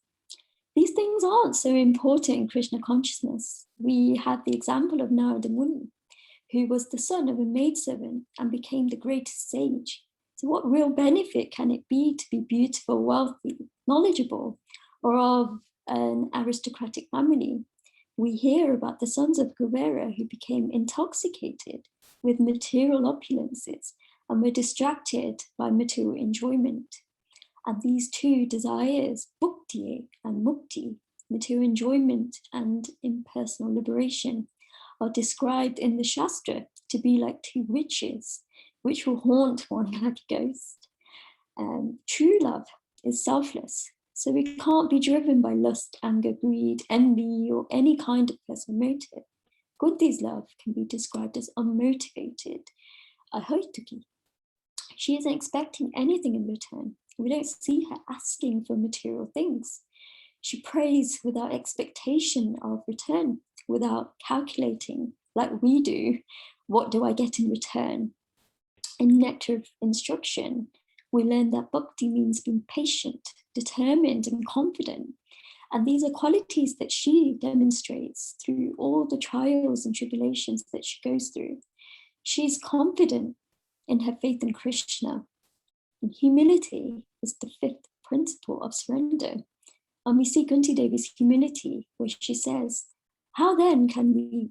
These things aren't so important in Krishna consciousness. We have the example of Narada Muni, who was the son of a maidservant and became the greatest sage. So what real benefit can it be to be beautiful, wealthy, knowledgeable, or of an aristocratic family? We hear about the sons of Kuvera who became intoxicated with material opulences and were distracted by material enjoyment. And these two desires, bhukti and mukti, material enjoyment and impersonal liberation, are described in the Shastra to be like two witches, which will haunt one like a ghost. True love is selfless, so we can't be driven by lust, anger, greed, envy, or any kind of personal motive. Kunti's love can be described as unmotivated, ahoituki. She isn't expecting anything in return. We don't see her asking for material things. She prays without expectation of return, without calculating, like we do, what do I get in return? In Nectar of Instruction, we learn that bhakti means being patient, determined, and confident. And these are qualities that she demonstrates through all the trials and tribulations that she goes through. She's confident in her faith in Krishna. And humility is the fifth principle of surrender. And we see Kunti Devi's humility, where she says, how then can we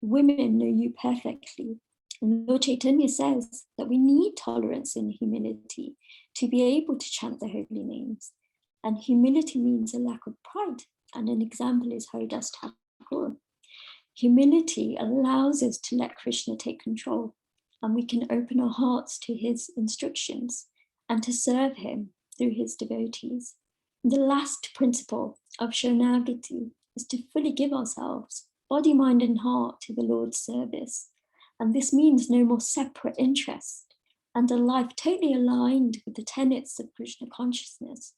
women know you perfectly? And Lord Chaitanya says that we need tolerance and humility to be able to chant the holy names. And humility means a lack of pride. And an example is Haridas Thakur. Humility allows us to let Krishna take control, and we can open our hearts to his instructions and to serve him through his devotees. The last principle of Shanagati is to fully give ourselves, body, mind, and heart, to the Lord's service. And this means no more separate interest and a life totally aligned with the tenets of Krishna consciousness,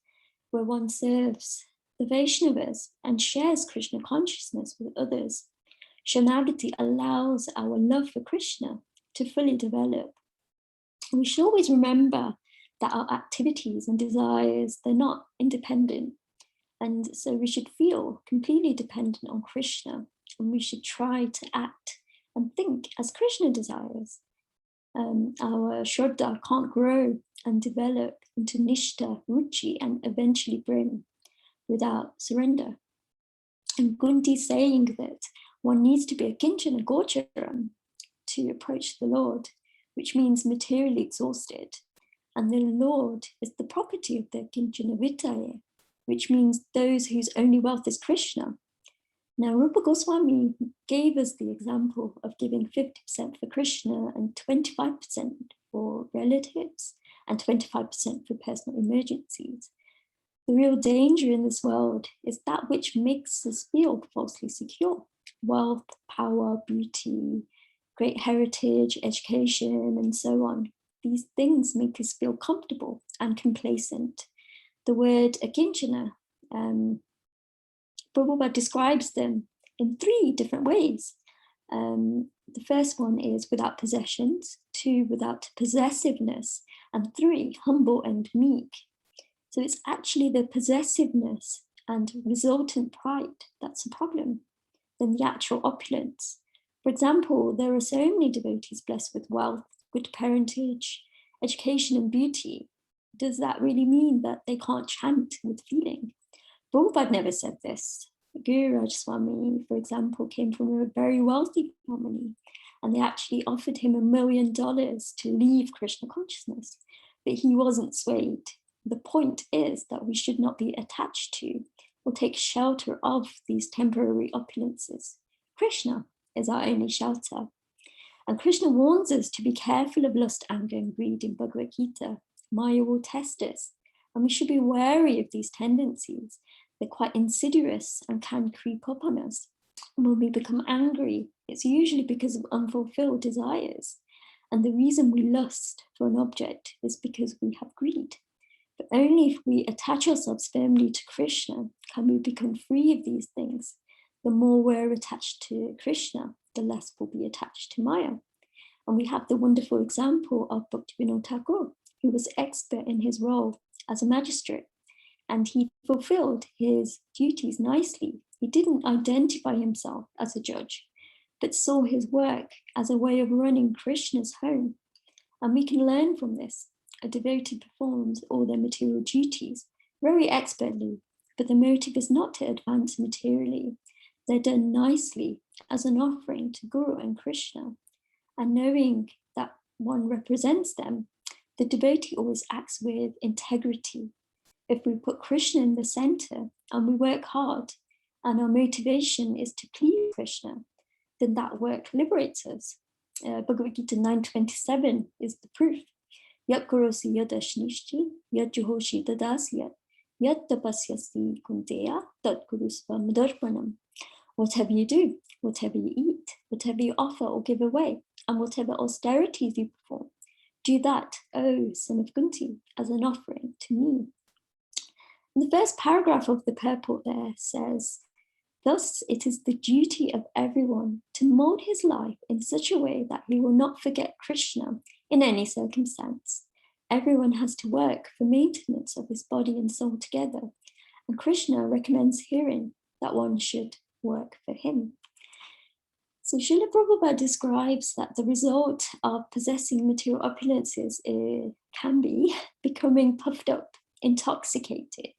where one serves the Vaishnavas and shares Krishna consciousness with others. Shanagati allows our love for Krishna to fully develop. And we should always remember that our activities and desires, they're not independent. And so we should feel completely dependent on Krishna, and we should try to act and think as Krishna desires. Our Shraddha can't grow and develop into Nishta, Ruchi, and eventually bring without surrender. And Kunti saying that one needs to be a Kinchana Gocharam to approach the Lord, which means materially exhausted. And the Lord is the property of the Kinchana Vittaya, which means those whose only wealth is Krishna. Now, Rupa Goswami gave us the example of giving 50% for Krishna and 25% for relatives and 25% for personal emergencies. The real danger in this world is that which makes us feel falsely secure. Wealth, power, beauty, great heritage, education, and so on. These things make us feel comfortable and complacent. The word akinchana, Prabhupada describes them in 3 different ways. The first one is without possessions, 2, without possessiveness, and 3, humble and meek. So it's actually the possessiveness and resultant pride that's a problem than the actual opulence. For example, there are so many devotees blessed with wealth, good parentage, education, and beauty. Does that really mean that they can't chant with feeling? Prabhupada never said this. Guru Raj Swami, for example, came from a very wealthy family, and they actually offered him $1 million to leave Krishna consciousness, but he wasn't swayed. The point is that we should not be attached to or take shelter of these temporary opulences. Krishna is our only shelter. And Krishna warns us to be careful of lust, anger, and greed in Bhagavad Gita. Maya will test us, and we should be wary of these tendencies. They're quite insidious and can creep up on us. When we become angry, it's usually because of unfulfilled desires. And the reason we lust for an object is because we have greed. But only if we attach ourselves firmly to Krishna can we become free of these things. The more we're attached to Krishna, the less we'll be attached to Maya. And we have the wonderful example of Bhaktivinoda Thakur, who was expert in his role as a magistrate, and he fulfilled his duties nicely. He didn't identify himself as a judge, but saw his work as a way of running Krishna's home. And we can learn from this. A devotee performs all their material duties very expertly, but the motive is not to advance materially. They're done nicely as an offering to Guru and Krishna. And knowing that one represents them, the devotee always acts with integrity. If we put Krishna in the center and we work hard and our motivation is to please Krishna, then that work liberates us. Bhagavad Gita 9:27 is the proof. Yat karosi yadashnishchi, yat juhoshi tadasyat, yat tapasyasi kunteya, tat kurusva madarpanam. Whatever you do, whatever you eat, whatever you offer or give away, and whatever austerities you perform, do that, O son of Kunti, as an offering to me. And the first paragraph of the purport there says, thus it is the duty of everyone to mold his life in such a way that he will not forget Krishna in any circumstance. Everyone has to work for maintenance of his body and soul together, and Krishna recommends herein that one should work for him. So Srila Prabhupada describes that the result of possessing material opulences can be becoming puffed up, intoxicated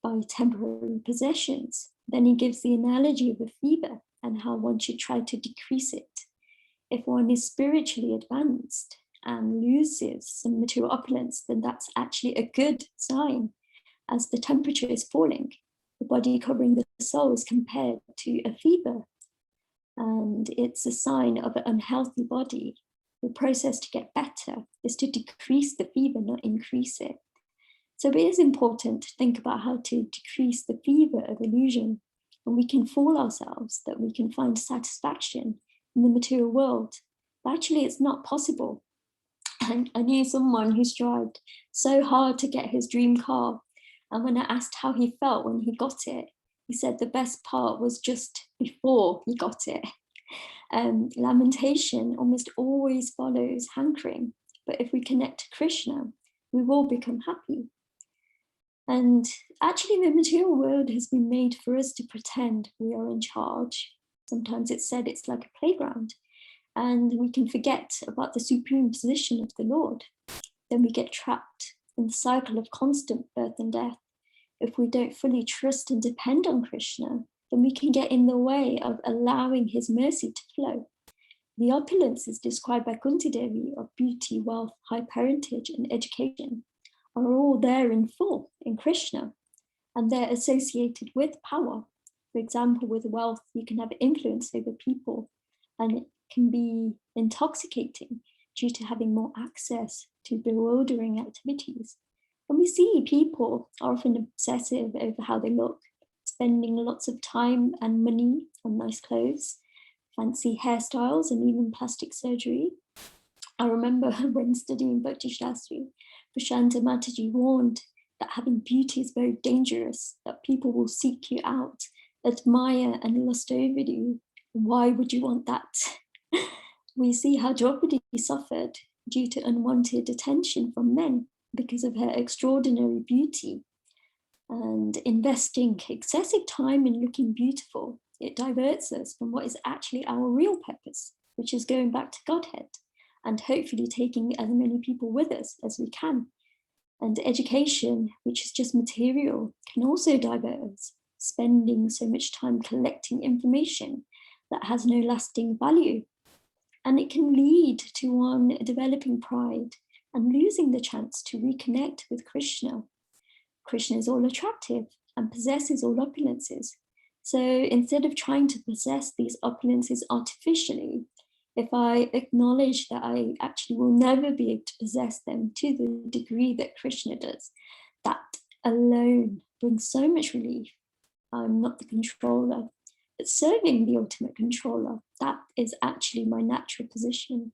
by temporary possessions. Then he gives the analogy of a fever and how one should try to decrease it. If one is spiritually advanced and loses some material opulence, then that's actually a good sign, as the temperature is falling. The body covering the soul is compared to a fever, and it's a sign of an unhealthy body. The process to get better is to decrease the fever, not increase it. So it is important to think about how to decrease the fever of illusion. And we can fool ourselves that we can find satisfaction in the material world. But actually, it's not possible. And I knew someone who strived so hard to get his dream car. And when I asked how he felt when he got it, he said the best part was just before he got it. Lamentation almost always follows hankering. But if we connect to Krishna, we will become happy. And actually, the material world has been made for us to pretend we are in charge. Sometimes it's said it's like a playground, and we can forget about the supreme position of the Lord. Then we get trapped in the cycle of constant birth and death. If we don't fully trust and depend on Krishna, then we can get in the way of allowing his mercy to flow. The opulence is described by Kunti Devi of beauty, wealth, high parentage, and education are all there in full in Krishna, and they're associated with power. For example, with wealth, you can have influence over people, and it can be intoxicating due to having more access to bewildering activities. And we see people are often obsessive over how they look, spending lots of time and money on nice clothes, fancy hairstyles, and even plastic surgery. I remember when studying Bhakti Shastri, Prashanta Mataji warned that having beauty is very dangerous, that people will seek you out, admire and lust over you. Why would you want that? We see how Draupadi suffered due to unwanted attention from men because of her extraordinary beauty. And investing excessive time in looking beautiful, it diverts us from what is actually our real purpose, which is going back to Godhead, and hopefully taking as many people with us as we can. And education, which is just material, can also divert us, spending so much time collecting information that has no lasting value. And it can lead to one developing pride and losing the chance to reconnect with Krishna. Krishna is all attractive and possesses all opulences. So instead of trying to possess these opulences artificially, if I acknowledge that I actually will never be able to possess them to the degree that Krishna does, that alone brings so much relief. I'm not the controller, but serving the ultimate controller, that is actually my natural position.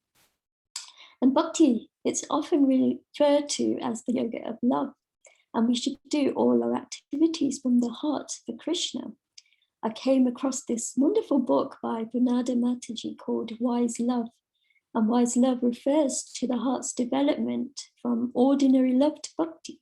And bhakti, it's often referred to as the yoga of love, and we should do all our activities from the heart for Krishna. I came across this wonderful book by Mataji called Wise Love. And wise love refers to the heart's development from ordinary love to bhakti.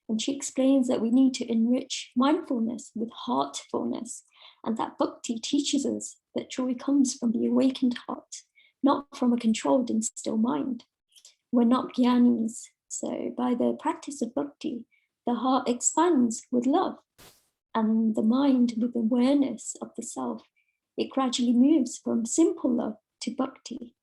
And she explains that we need to enrich mindfulness with heartfulness, and that bhakti teaches us that joy comes from the awakened heart, not from a controlled and still mind. We're not jnanis, so by the practice of bhakti, the heart expands with love, and the mind with awareness of the self. It gradually moves from simple love to bhakti.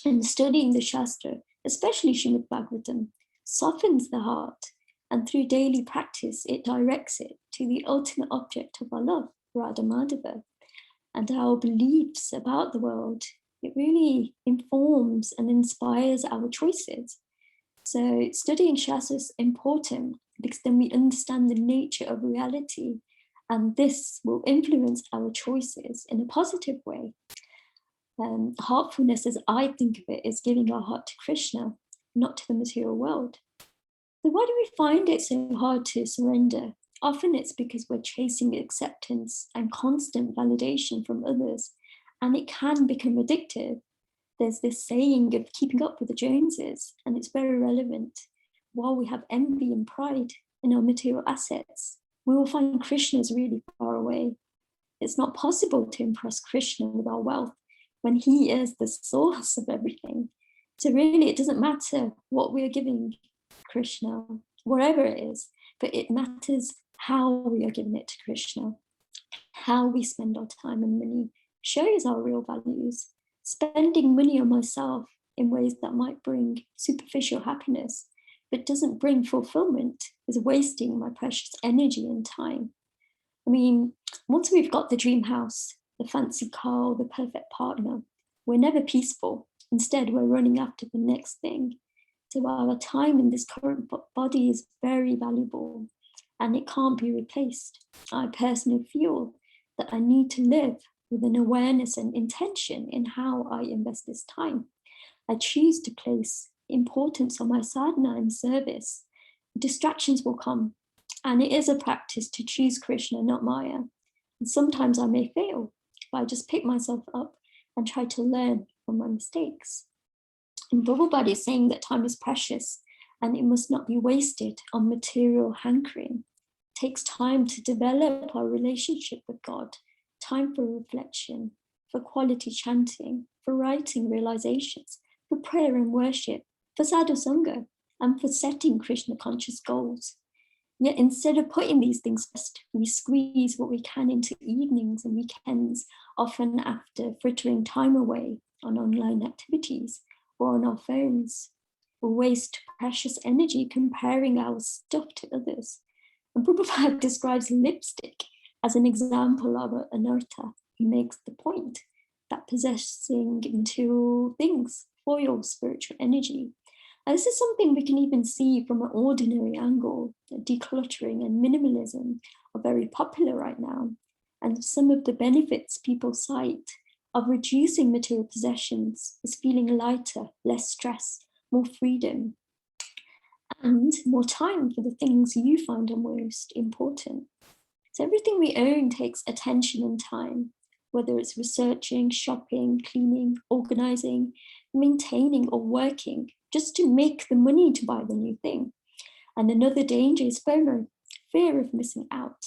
And studying the Shastra, especially Srimad Bhagavatam, softens the heart, and through daily practice, it directs it to the ultimate object of our love, Radha Madhava. And our beliefs about the world, it really informs and inspires our choices. So studying Shastra is important because then we understand the nature of reality, and this will influence our choices in a positive way. Heartfulness, as I think of it, is giving our heart to Krishna, not to the material world. So why do we find it so hard to surrender? Often it's because we're chasing acceptance and constant validation from others, and it can become addictive. There's this saying of keeping up with the Joneses, and it's very relevant. While we have envy and pride in our material assets, we will find Krishna is really far away. It's not possible to impress Krishna with our wealth when he is the source of everything. So really, it doesn't matter what we're giving Krishna, whatever it is, but it matters how we are giving it to Krishna. How we spend our time and money shows our real values. Spending money on myself in ways that might bring superficial happiness, but doesn't bring fulfillment, is wasting my precious energy and time. I mean, once we've got the dream house, the fancy car, the perfect partner, we're never peaceful. Instead, we're running after the next thing. So our time in this current body is very valuable and it can't be replaced. I personally feel that I need to live with an awareness and intention in how I invest this time. I choose to place importance on my sadhana and service. Distractions will come, and it is a practice to choose Krishna, not Maya. And sometimes I may fail, but I just pick myself up and try to learn from my mistakes. And Prabhupada is saying that time is precious and it must not be wasted on material hankering. It takes time to develop our relationship with God, time for reflection, for quality chanting, for writing realizations, for prayer and worship, for sadhu sangha, and for setting Krishna conscious goals. Yet instead of putting these things first, we squeeze what we can into evenings and weekends, often after frittering time away on online activities or on our phones. We waste precious energy comparing our stuff to others. And Prabhupada describes lipstick as an example of an anartha. He makes the point that possessing material things foils spiritual energy. And this is something we can even see from an ordinary angle. Decluttering and minimalism are very popular right now. And some of the benefits people cite of reducing material possessions is feeling lighter, less stress, more freedom, and more time for the things you find are most important. So everything we own takes attention and time, whether it's researching, shopping, cleaning, organizing, maintaining, or working, just to make the money to buy the new thing. And another danger is FOMO, fear of missing out,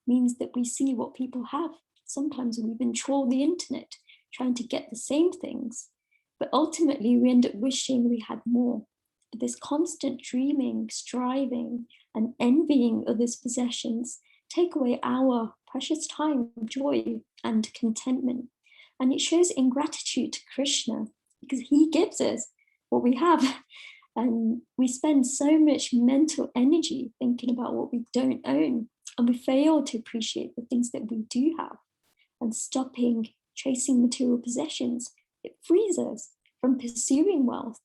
means that we see what people have. Sometimes we even troll the internet, trying to get the same things, but ultimately we end up wishing we had more. This constant dreaming, striving, and envying others' possessions take away our precious time, joy, and contentment. And it shows ingratitude to Krishna because he gives us what we have. And we spend so much mental energy thinking about what we don't own, and we fail to appreciate the things that we do have. And stopping chasing material possessions, it frees us from pursuing wealth.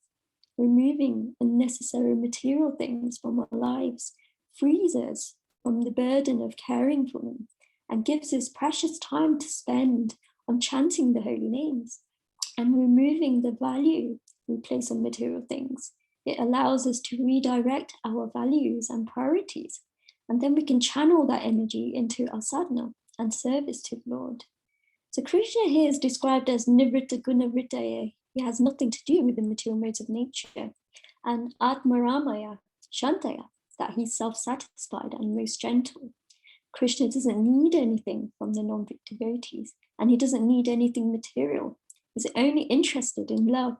Removing unnecessary material things from our lives frees us from the burden of caring for them and gives us precious time to spend on chanting the holy names. And removing the value we place on material things, it allows us to redirect our values and priorities. And then we can channel that energy into our sadhana and service to the Lord. So Krishna here is described as nivritta guna vrittaya. He has nothing to do with the material modes of nature. And atmaramaya, shantaya, that he's self-satisfied and most gentle. Krishna doesn't need anything from the non-Vedic devotees, and he doesn't need anything material. He's only interested in love.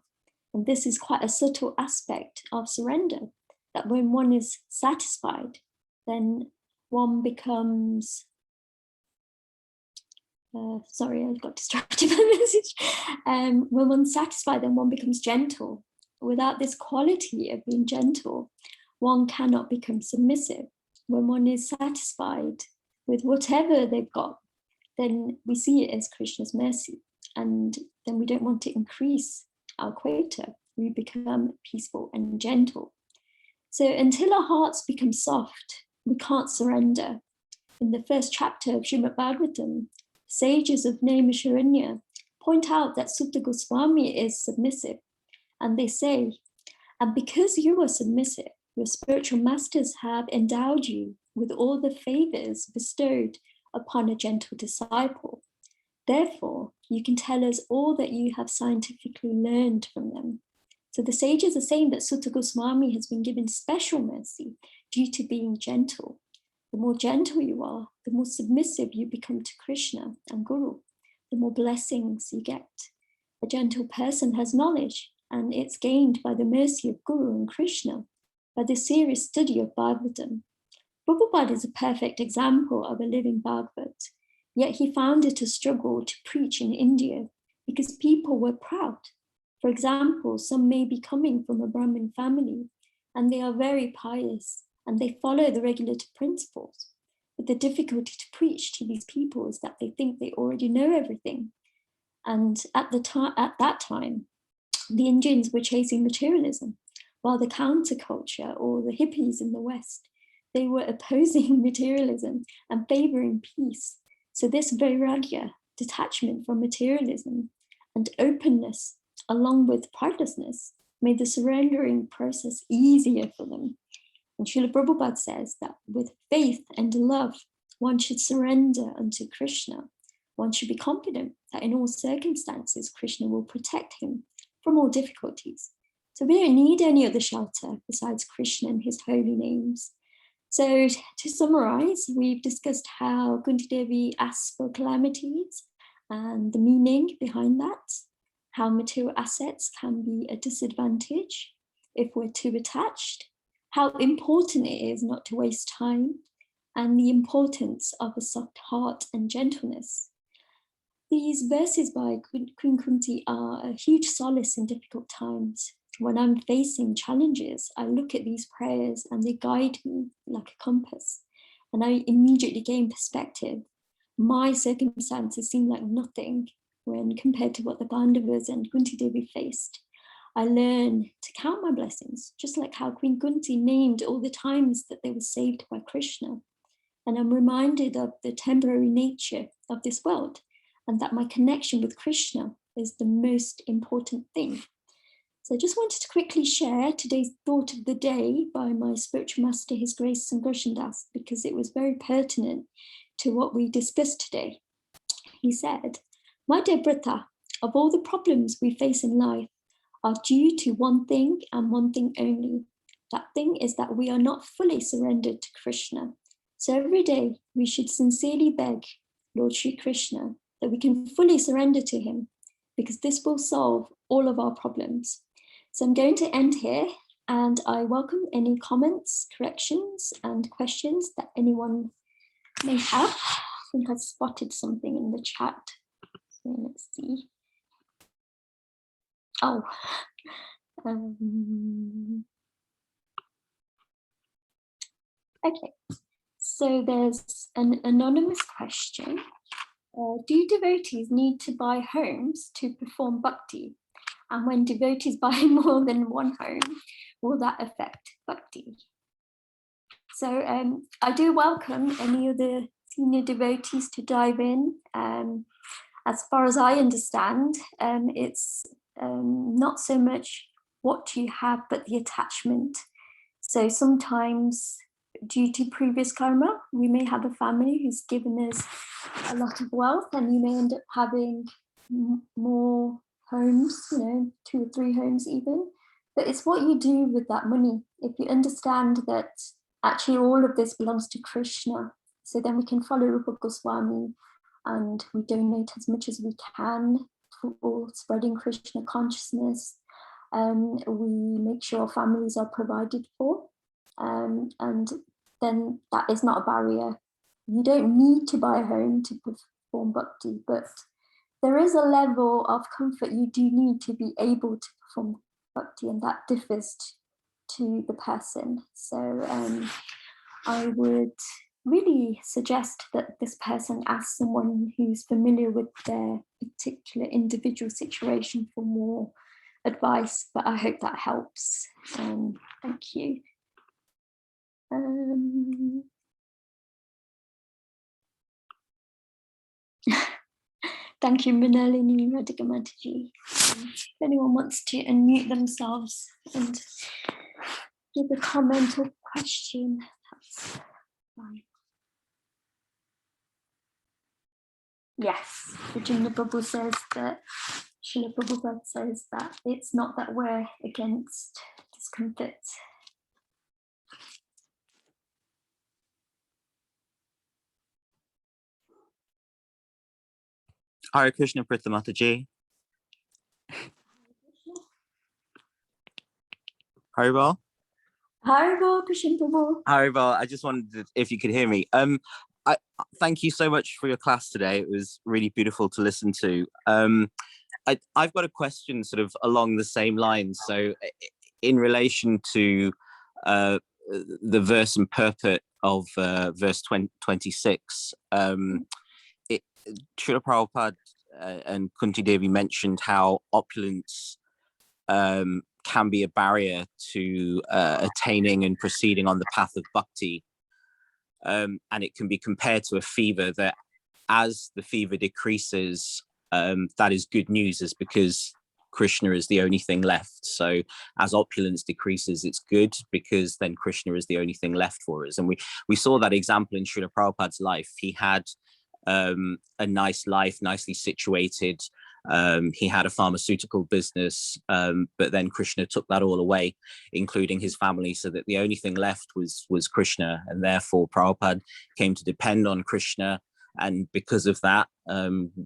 And this is quite a subtle aspect of surrender, that when one is satisfied, then one becomes sorry, I got distracted by the message. When one's satisfied, then one becomes gentle. Without this quality of being gentle, one cannot become submissive. When one is satisfied with whatever they've got, then we see it as Krishna's mercy. And then we don't want to increase our quota. We become peaceful and gentle. So until our hearts become soft, we can't surrender. In the first chapter of Srimad Bhagavatam, sages of Naimisharanya point out that Sutta Goswami is submissive. And they say, and because you are submissive, your spiritual masters have endowed you with all the favors bestowed upon a gentle disciple. Therefore, you can tell us all that you have scientifically learned from them. So the sages are saying that Sutta Goswami has been given special mercy due to being gentle. The more gentle you are, the more submissive you become to Krishna and Guru, the more blessings you get. A gentle person has knowledge, and it's gained by the mercy of Guru and Krishna, by the serious study of Bhagavatam. Prabhupada is a perfect example of a living Bhagavat, yet he found it a struggle to preach in India because people were proud. For example, some may be coming from a Brahmin family and they are very pious and they follow the regulated principles. But the difficulty to preach to these people is that they think they already know everything. And at that time, the Indians were chasing materialism, while the counterculture or the hippies in the West, they were opposing materialism and favoring peace. So this vairagya, detachment from materialism and openness, along with pridelessness, made the surrendering process easier for them. And Srila Prabhupada says that with faith and love, one should surrender unto Krishna. One should be confident that in all circumstances, Krishna will protect him from all difficulties. So we don't need any other shelter besides Krishna and his holy names. So to summarize, we've discussed how Kunti Devi asks for calamities and the meaning behind that, how material assets can be a disadvantage if we're too attached, how important it is not to waste time, and the importance of a soft heart and gentleness. These verses by Queen Kunti are a huge solace in difficult times. When I'm facing challenges, I look at these prayers and they guide me like a compass, and I immediately gain perspective. My circumstances seem like nothing when compared to what the Pandavas and Kunti Devi faced. I learn to count my blessings, just like how Queen Kunti named all the times that they were saved by Krishna. And I'm reminded of the temporary nature of this world, and that my connection with Krishna is the most important thing. So I just wanted to quickly share today's thought of the day by my spiritual master, His Grace Sankarshan Das, because it was very pertinent to what we discussed today. He said, "My dear Prtha, of all the problems we face in life are due to one thing and one thing only. That thing is that we are not fully surrendered to Krishna. So every day we should sincerely beg Lord Shri Krishna that we can fully surrender to him, because this will solve all of our problems." So I'm going to end here, and I welcome any comments, corrections, and questions that anyone may have. I think I've spotted something in the chat. So let's see. Oh, okay. So there's an anonymous question. Do devotees need to buy homes to perform bhakti? And when devotees buy more than one home, will that affect bhakti? So I do welcome any of the senior devotees to dive in. As far as I understand, it's not so much what you have, but the attachment. So sometimes, due to previous karma, we may have a family who's given us a lot of wealth, and you may end up having more homes, 2 or 3 homes even. But it's what you do with that money. If you understand that actually all of this belongs to Krishna, so then we can follow Rupa Goswami and we donate as much as we can for spreading Krishna consciousness. We make sure families are provided for, and then that is not a barrier. You don't need to buy a home to perform bhakti, but there is a level of comfort you do need to be able to perform bhakti, and that differs to the person. So I would really suggest that this person ask someone who's familiar with their particular individual situation for more advice, but I hope that helps. Thank you. Thank you, Manalini Radhika Mataji. If anyone wants to unmute themselves and give a comment or question, that's fine. Yes, Virginia Prabhu says that, Srila Prabhupada says that it's not that we're against discomfort. Hare Krishna, Prtha Mataji. Haribol? Haribo, Krishan Prabhu. Haribol, I just wondered if you could hear me. I thank you so much for your class today. It was really beautiful to listen to. I've got a question sort of along the same lines. So in relation to the verse and purport of verse 26, Srila Prabhupada and Kunti Devi mentioned how opulence can be a barrier to attaining and proceeding on the path of bhakti. And it can be compared to a fever, that as the fever decreases, that is good news, is because Krishna is the only thing left. So as opulence decreases, it's good, because then Krishna is the only thing left for us. And we saw that example in Srila Prabhupada's life. He had a nice life, nicely situated. He had a pharmaceutical business, but then Krishna took that all away, including his family, so that the only thing left was Krishna, and therefore Prabhupada came to depend on Krishna, and because of that,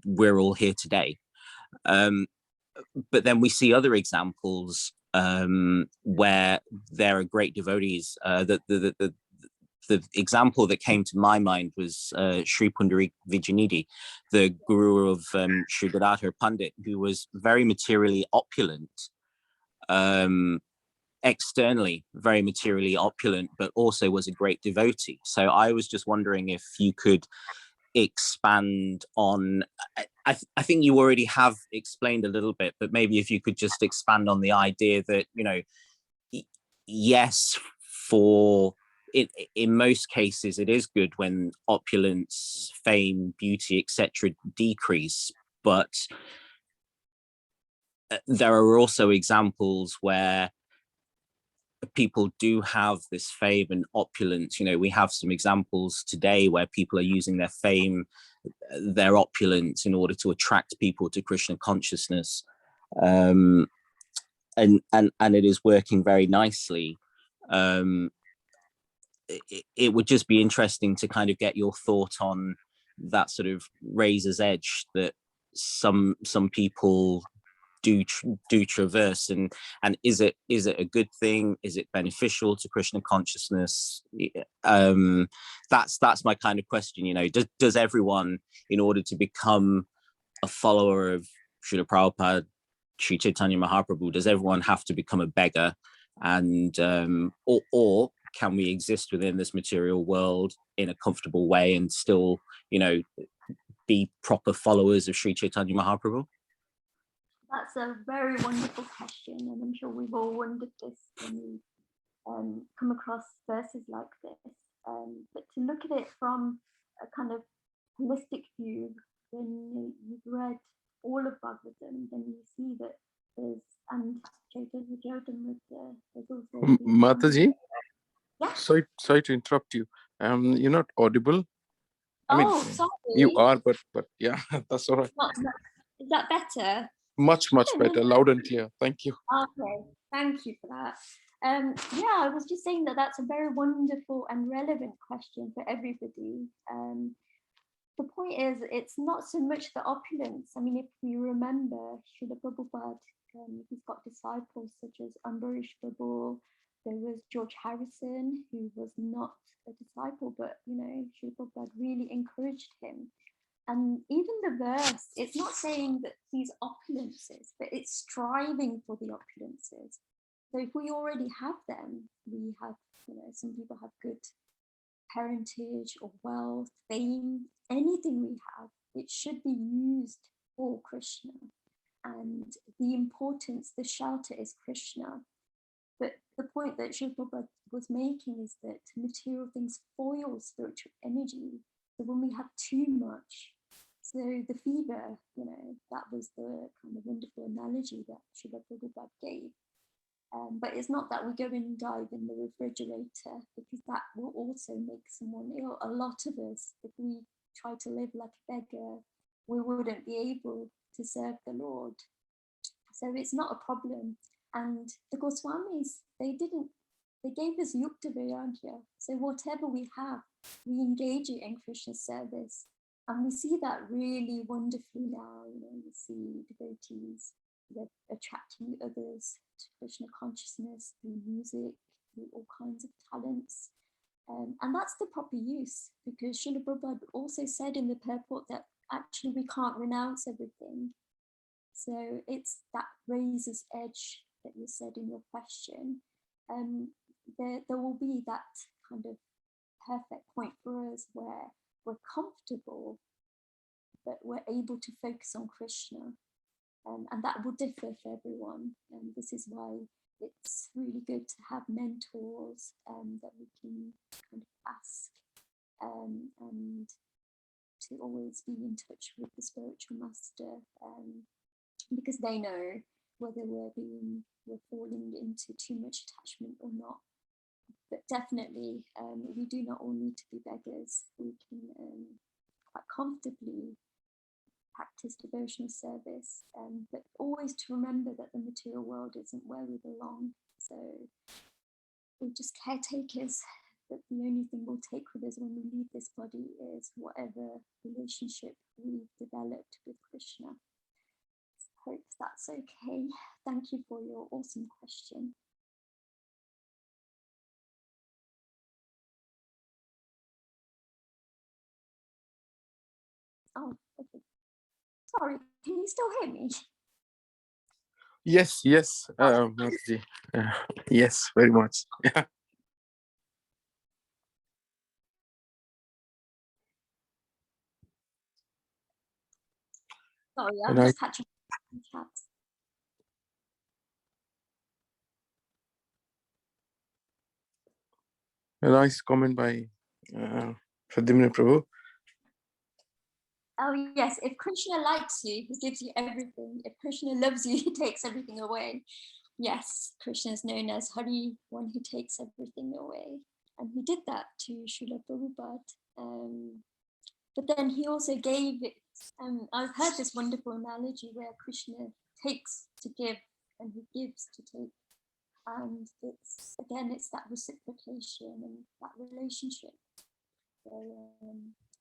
we're all here today. But then we see other examples where there are great devotees. The example that came to my mind was Sri Pundarik Vijayanidhi, the guru of Sri Gadadhar Pandit, who was very materially opulent, externally very materially opulent, but also was a great devotee. So I was just wondering if you could expand on, I think you already have explained a little bit, but maybe if you could just expand on the idea that, you know, yes, in most cases, it is good when opulence, fame, beauty, etc. decrease, but there are also examples where people do have this fame and opulence. You know, we have some examples today where people are using their fame, their opulence, in order to attract people to Krishna consciousness, and it is working very nicely. It would just be interesting to kind of get your thought on that sort of razor's edge that some people do traverse, and is it a good thing? Is it beneficial to Krishna consciousness? That's my kind of question. You know, does everyone, in order to become a follower of Srila Prabhupada, Sri Chaitanya Mahaprabhu, does everyone have to become a beggar, and or can we exist within this material world in a comfortable way and still, you know, be proper followers of Sri Chaitanya Mahaprabhu? That's a very wonderful question, and I'm sure we've all wondered this when we come across verses like this. But to look at it from a kind of holistic view, when you've read all of Bhagavatam, then you see that there's, and Chaitanya Charitamrita, there's also Mataji, yeah. sorry to interrupt you. You're not audible. I mean, Sorry. you are, but yeah, that's all right. Is that better? Much better, loud and clear. Thank you. Okay, thank you for that. Yeah, I was just saying that that's a very wonderful and relevant question for everybody. The point is, it's not so much the opulence. I mean, if we remember, Srila Prabhupada, he's got disciples such as Ambarish Prabhu. There was George Harrison, who was not a disciple, but, you know, Srila Prabhupada really encouraged him. And even the verse, it's not saying that these opulences, but it's striving for the opulences. So if we already have them, we have, you know, some people have good parentage or wealth, fame, anything we have, it should be used for Krishna. And the importance, the shelter is Krishna. But the point that Srila Prabhupada was making is that material things foil spiritual energy. So when we have too much, so the fever, you know, that was the kind of wonderful analogy that Srila Prabhupada gave. But it's not that we go and dive in the refrigerator, because that will also make someone ill. A lot of us, if we try to live like a beggar, we wouldn't be able to serve the Lord. So it's not a problem. And the Goswamis, they gave us Yukta Vairagya. So whatever we have, we engage it in Krishna's service. And we see that really wonderfully now. You know, we see devotees they're attracting others to Krishna consciousness through music, through all kinds of talents. And that's the proper use, because Srila Prabhupada also said in the purport that actually we can't renounce everything. So it's that razor's edge that you said in your question. There will be that kind of perfect point for us where we're comfortable, but we're able to focus on Krishna. And that will differ for everyone. And this is why it's really good to have mentors that we can kind of ask and to always be in touch with the spiritual master, because they know whether we're falling into too much attachment or not. But definitely, we do not all need to be beggars. We can quite comfortably practice devotional service, but always to remember that the material world isn't where we belong. So we're just caretakers, but the only thing we'll take with us when we leave this body is whatever relationship we've developed with Krishna. Hope that's okay. Thank you for your awesome question. Oh, okay. Sorry, can you still hear me? Yes, Mataji. Yes, very much. Yeah. Sorry, I'm And I, just catching up in chat. a nice comment by Pradyumna Prabhu. Oh yes, if Krishna likes you, he gives you everything. If Krishna loves you, he takes everything away. Yes, Krishna is known as Hari, one who takes everything away. And he did that to Srila Prabhupada. But then he also gave it, I've heard this wonderful analogy where Krishna takes to give and he gives to take. And it's that reciprocation and that relationship. So,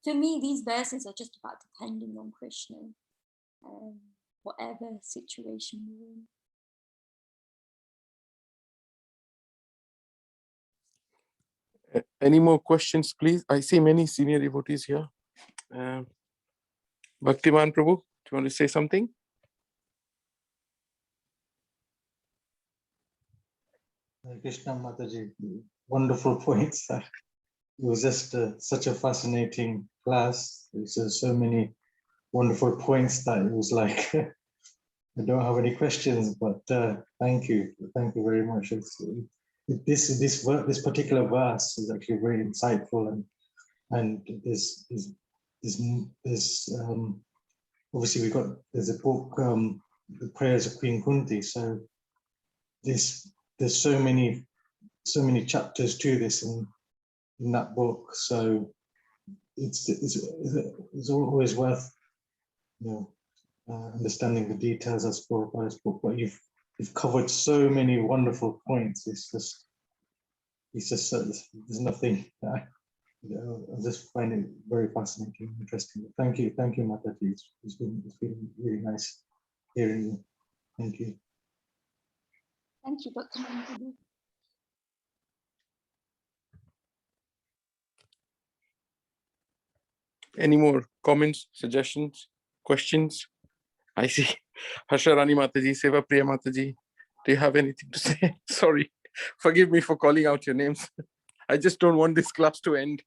for me, these verses are just about depending on Krishna, whatever situation you're in. Any more questions, please? I see many senior devotees here. Bhaktiman Prabhu, do you want to say something? Krishna Mataji, wonderful points. It was just such a fascinating class. There's so many wonderful points that it was like, I don't have any questions, but thank you very much. This particular verse is actually very insightful, and there's obviously there's a book, The Prayers of Queen Kunti. So there's so many chapters to this in that book. So it's always worth, understanding the details as for this book. But you've covered so many wonderful points. It's just there's nothing. I just find it very fascinating and interesting. Thank you, Mataji. It's been really nice hearing you. Thank you. Thank you, Dr. Mataji. Any more comments, suggestions, questions? I see Harsharani Mataji, Seva Priya Mataji. Do you have anything to say? Sorry, forgive me for calling out your names. I just don't want this class to end.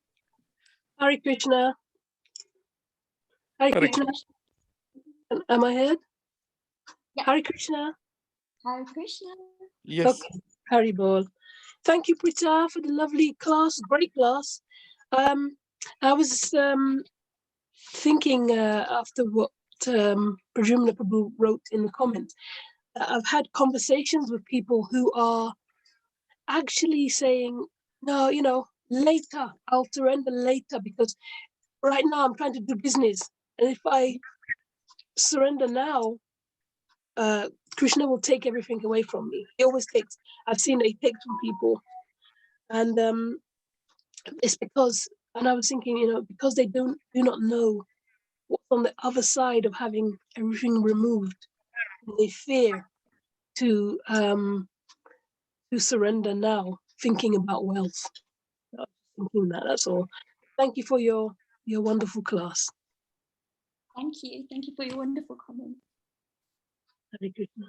Hare Krishna. Hare Hare Krishna. Am I heard? Yeah. Hare Krishna. Hare Krishna. Yes. Okay. Hare Bol. Thank you, Prtha, for the lovely class, great class. I was thinking after what Prajumna Prabhu wrote in the comments. I've had conversations with people who are actually saying, no, later, I'll surrender later, because right now I'm trying to do business. And if I surrender now, Krishna will take everything away from me. He always takes. I've seen that he takes from people. And it's because, and I was thinking, because they do not know what's on the other side of having everything removed. they fear to surrender now, thinking about wealth. Thinking that, that's all. Thank you for your wonderful class. Thank you. Thank you for your wonderful comment. Hare Krishna.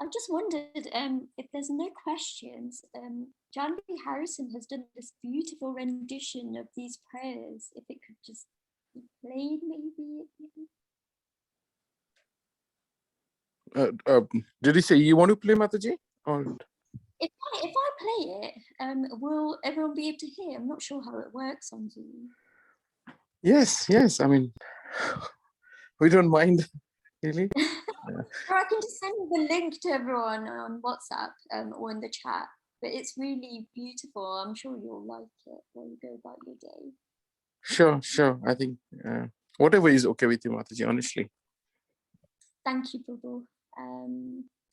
I just wondered if there's no questions. Janvi Harrison has done this beautiful rendition of these prayers. If it could just be played, maybe. Did you say you want to play, Mataji? Or If I play it, will everyone be able to hear? I'm not sure how it works on Zoom. yes. I mean, we don't mind, really. Or I can just send the link to everyone on WhatsApp or in the chat. But it's really beautiful. I'm sure you'll like it while you go about your day. Sure. I think whatever is okay with you, Mataji, honestly. Thank you, Prabhu.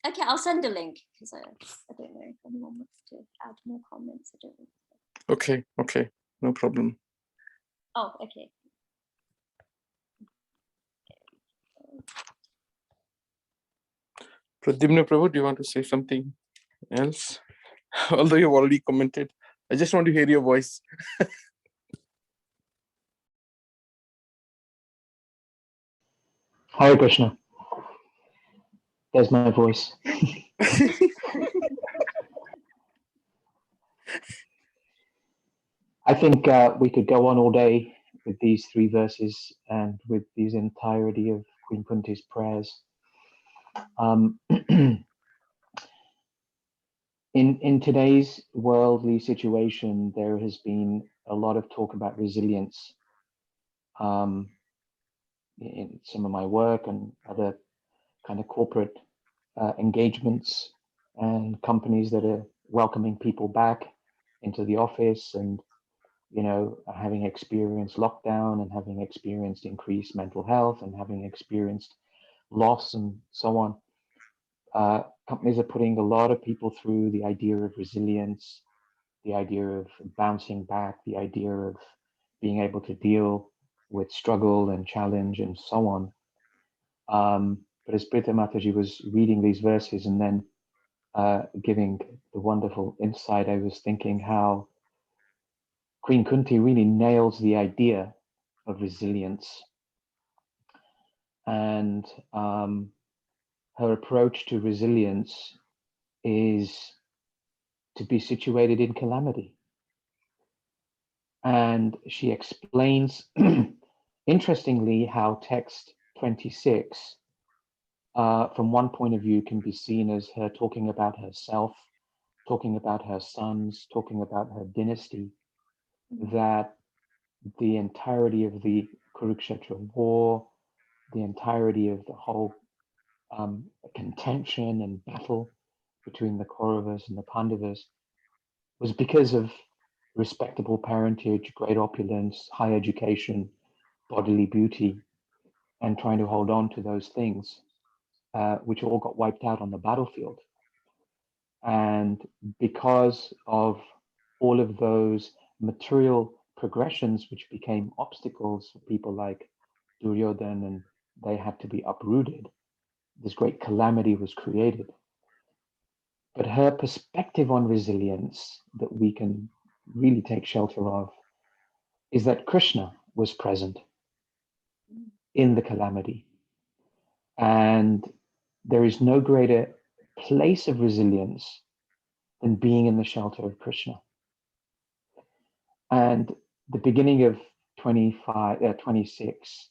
Okay, I'll send a link because I don't know if anyone wants to add more comments. I don't know. Okay, no problem. Oh, okay. Pradyumna Prabhu, do you want to say something else? Although you've already commented, I just want to hear your voice. Hare Krishna. There's my voice. I think we could go on all day with these 3 verses and with these entirety of Queen Kunti's prayers. In today's worldly situation, there has been a lot of talk about resilience in some of my work and other kind of corporate engagements and companies that are welcoming people back into the office and, you know, having experienced lockdown and having experienced increased mental health and having experienced loss and so on. Companies are putting a lot of people through the idea of resilience, the idea of bouncing back, the idea of being able to deal with struggle and challenge and so on. But as Prtha Mataji was reading these verses and then giving the wonderful insight, I was thinking how Queen Kunti really nails the idea of resilience. And her approach to resilience is to be situated in calamity. And she explains, interestingly, how text 26, from one point of view, can be seen as her talking about herself, talking about her sons, talking about her dynasty, that the entirety of the Kurukshetra war, the entirety of the whole contention and battle between the Kauravas and the Pandavas was because of respectable parentage, great opulence, high education, bodily beauty, and trying to hold on to those things, which all got wiped out on the battlefield. And because of all of those material progressions, which became obstacles for people like Duryodhan, and they had to be uprooted, this great calamity was created. But her perspective on resilience that we can really take shelter of is that Krishna was present in the calamity. And there is no greater place of resilience than being in the shelter of Krishna. And the beginning of 26,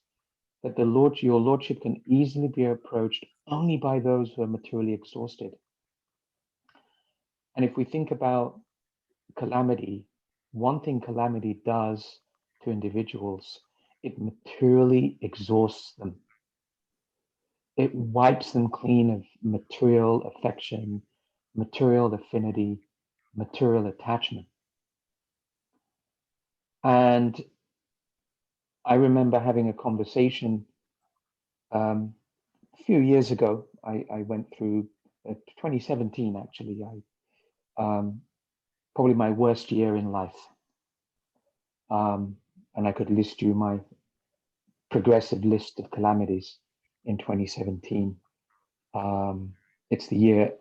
that your Lordship can easily be approached only by those who are materially exhausted. And if we think about calamity, one thing calamity does to individuals, it materially exhausts them. It wipes them clean of material affection, material affinity, material attachment. And I remember having a conversation a few years ago. I went through 2017, actually. probably my worst year in life. And I could list you my progressive list of calamities in 2017. It's the year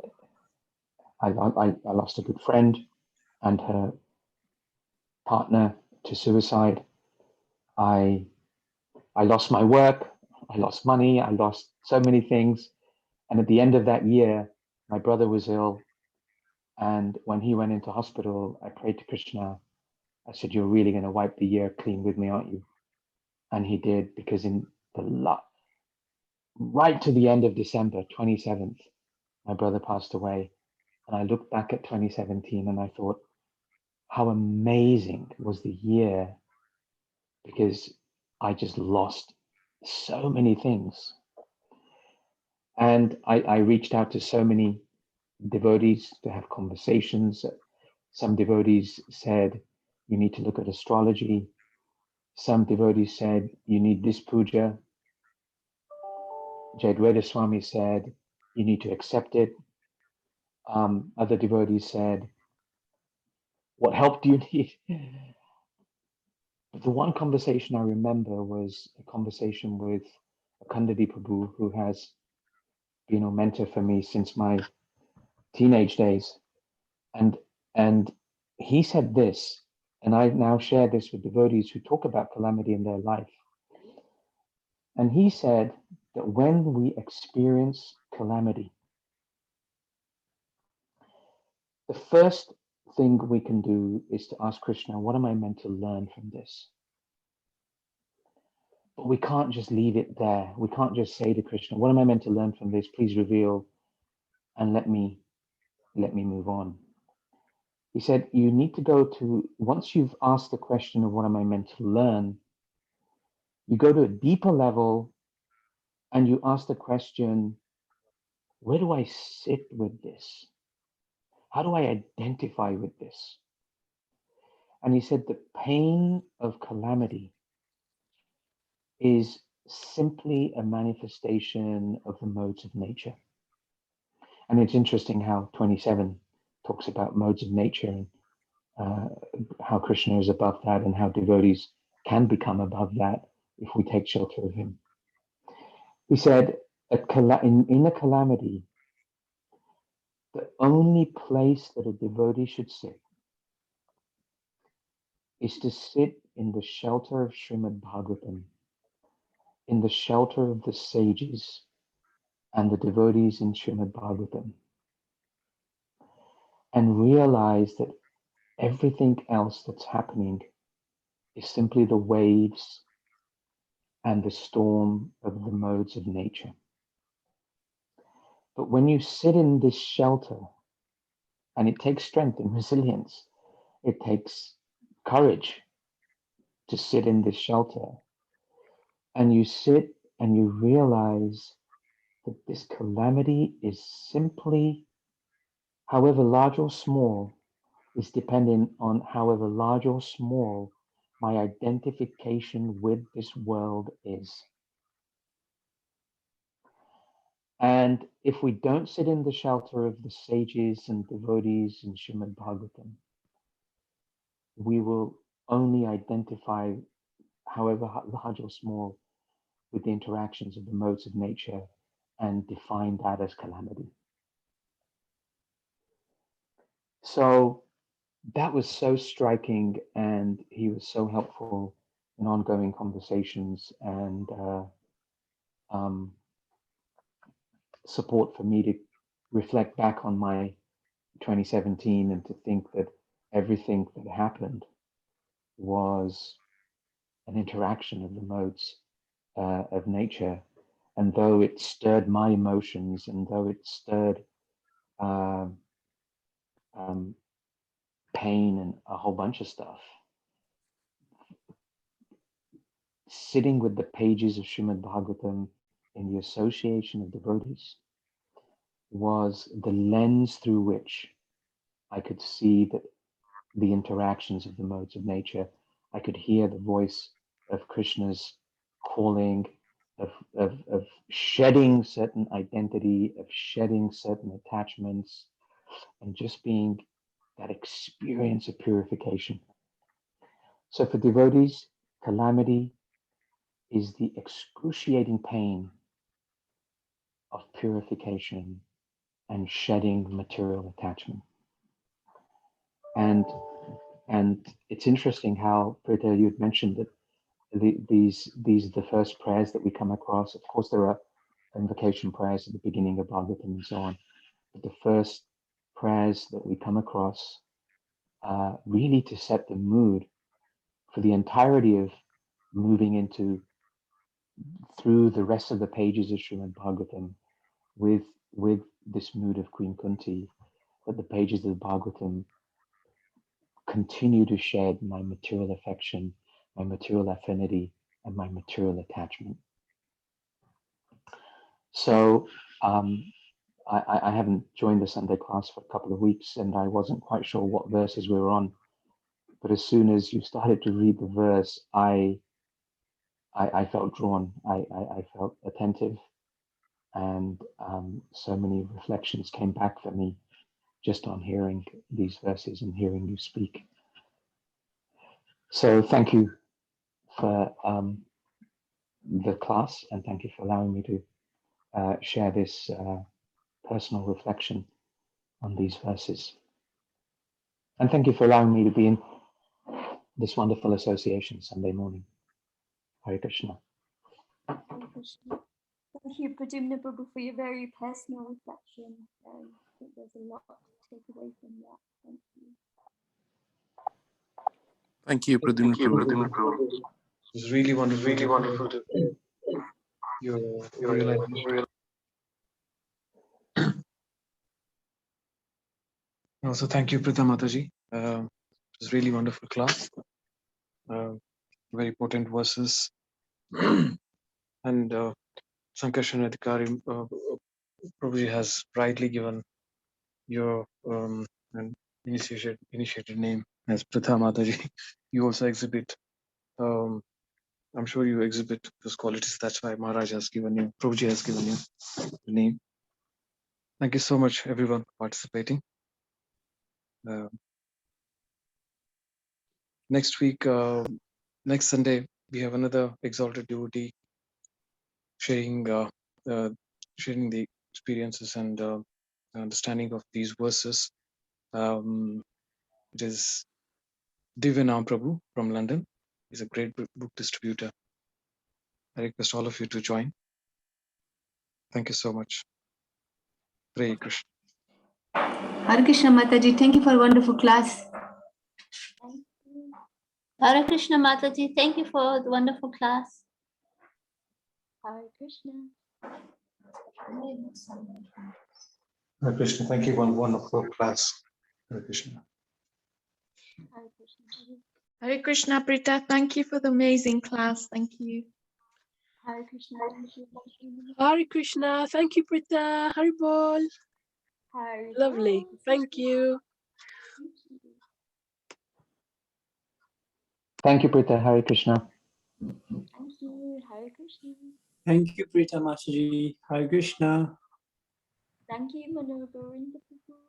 I lost a good friend and her partner to suicide. I lost my work, I lost money, I lost so many things. And at the end of that year, my brother was ill. And when he went into hospital, I prayed to Krishna. I said, "You're really going to wipe the year clean with me, aren't you?" And he did, because in the right to the end of December 27th, my brother passed away. And I looked back at 2017 and I thought, how amazing was the year, because I just lost so many things. And I reached out to so many devotees to have conversations. Some devotees said, you need to look at astrology. Some devotees said, you need this puja. Jayadvaita Swami said, you need to accept it. Other devotees said, what help do you need? But the one conversation I remember was a conversation with Akandadi Prabhu, who has been a mentor for me since my teenage days. And he said this, and I now share this with devotees who talk about calamity in their life. And he said that when we experience calamity, the first thing we can do is to ask Krishna, what am I meant to learn from this? But we can't just leave it there. We can't just say to Krishna, what am I meant to learn from this? Please reveal and let me move on. He said, you need to go to, once you've asked the question of what am I meant to learn, you go to a deeper level and you ask the question, where do I sit with this? How do I identify with this? And he said the pain of calamity is simply a manifestation of the modes of nature. And it's interesting how 27 talks about modes of nature and how Krishna is above that and how devotees can become above that if we take shelter of him. He said, in a calamity, the only place that a devotee should sit is to sit in the shelter of Srimad Bhagavatam, in the shelter of the sages and the devotees in Srimad Bhagavatam, and realize that everything else that's happening is simply the waves and the storm of the modes of nature. But when you sit in this shelter, and it takes strength and resilience, it takes courage to sit in this shelter, and you sit and you realize that this calamity is simply, however large or small, is dependent on however large or small my identification with this world is. And if we don't sit in the shelter of the sages and devotees in Srimad Bhagavatam, we will only identify, however large or small, with the interactions of the modes of nature and define that as calamity. So that was so striking, and he was so helpful in ongoing conversations and support for me to reflect back on my 2017 and to think that everything that happened was an interaction of the modes of nature. And though it stirred my emotions, and though it stirred pain and a whole bunch of stuff, sitting with the pages of Srimad Bhagavatam in the association of devotees was the lens through which I could see that the interactions of the modes of nature. I could hear the voice of Krishna's calling, of shedding certain identity, of shedding certain attachments, and just being the that experience of purification. So for devotees, calamity is the excruciating pain of purification and shedding material attachment. And it's interesting how, Prtha, you had mentioned that these are the first prayers that we come across. Of course, there are invocation prayers at the beginning of Bhagavatam and so on. But the first prayers that we come across really to set the mood for the entirety of moving into through the rest of the pages of Srimad Bhagavatam with this mood of Queen Kunti, that the pages of the Bhagavatam continue to shed my material affection, my material affinity, and my material attachment. So I haven't joined the Sunday class for a couple of weeks, and I wasn't quite sure what verses we were on. But as soon as you started to read the verse, I felt drawn. I felt attentive, and so many reflections came back for me just on hearing these verses and hearing you speak. So thank you for the class, and thank you for allowing me to share this personal reflection on these verses. And thank you for allowing me to be in this wonderful association Sunday morning. Hare Krishna. Hare Krishna. Thank you, Pradyumna Prabhu, for your very personal reflection. I think there's a lot to take away from that. Thank you. Thank you, Pradyumna Prabhu. It was really wonderful to your realization. Also, thank you, Prtha Mataji. It was really wonderful class. Very potent verses. And Sankarshan Adhikari Prabhuji has rightly given your initiated name as Prtha Mataji. You also exhibit, I'm sure you exhibit those qualities. That's why Maharaj has given you, Prabhuji has given you the name. Thank you so much, everyone, for participating. Next week, next Sunday, we have another exalted devotee sharing the experiences and understanding of these verses. It is Divyanam Prabhu from London. He's a great book distributor. I request all of you to join. Thank you so much. Hare Krishna. Hare Krishna Mataji, thank you for a wonderful class. Thank you. Hare Krishna Mataji, thank you for the wonderful class. Hare Krishna. Hare Krishna. Thank you. One wonderful class. Hare Krishna. Hare Krishna. Hare Krishna, Prtha. Thank you for the amazing class. Thank you. Hare Krishna. Thank you. Hare Krishna. Thank you, Prtha. Hari Bol. Hare Lovely. Bol. Thank you. Thank you, Prtha. Hare Krishna. Thank you. Hare Krishna. Thank you, Prtha Mataji. Hare Krishna. Thank you, Manogovinda Prabhu.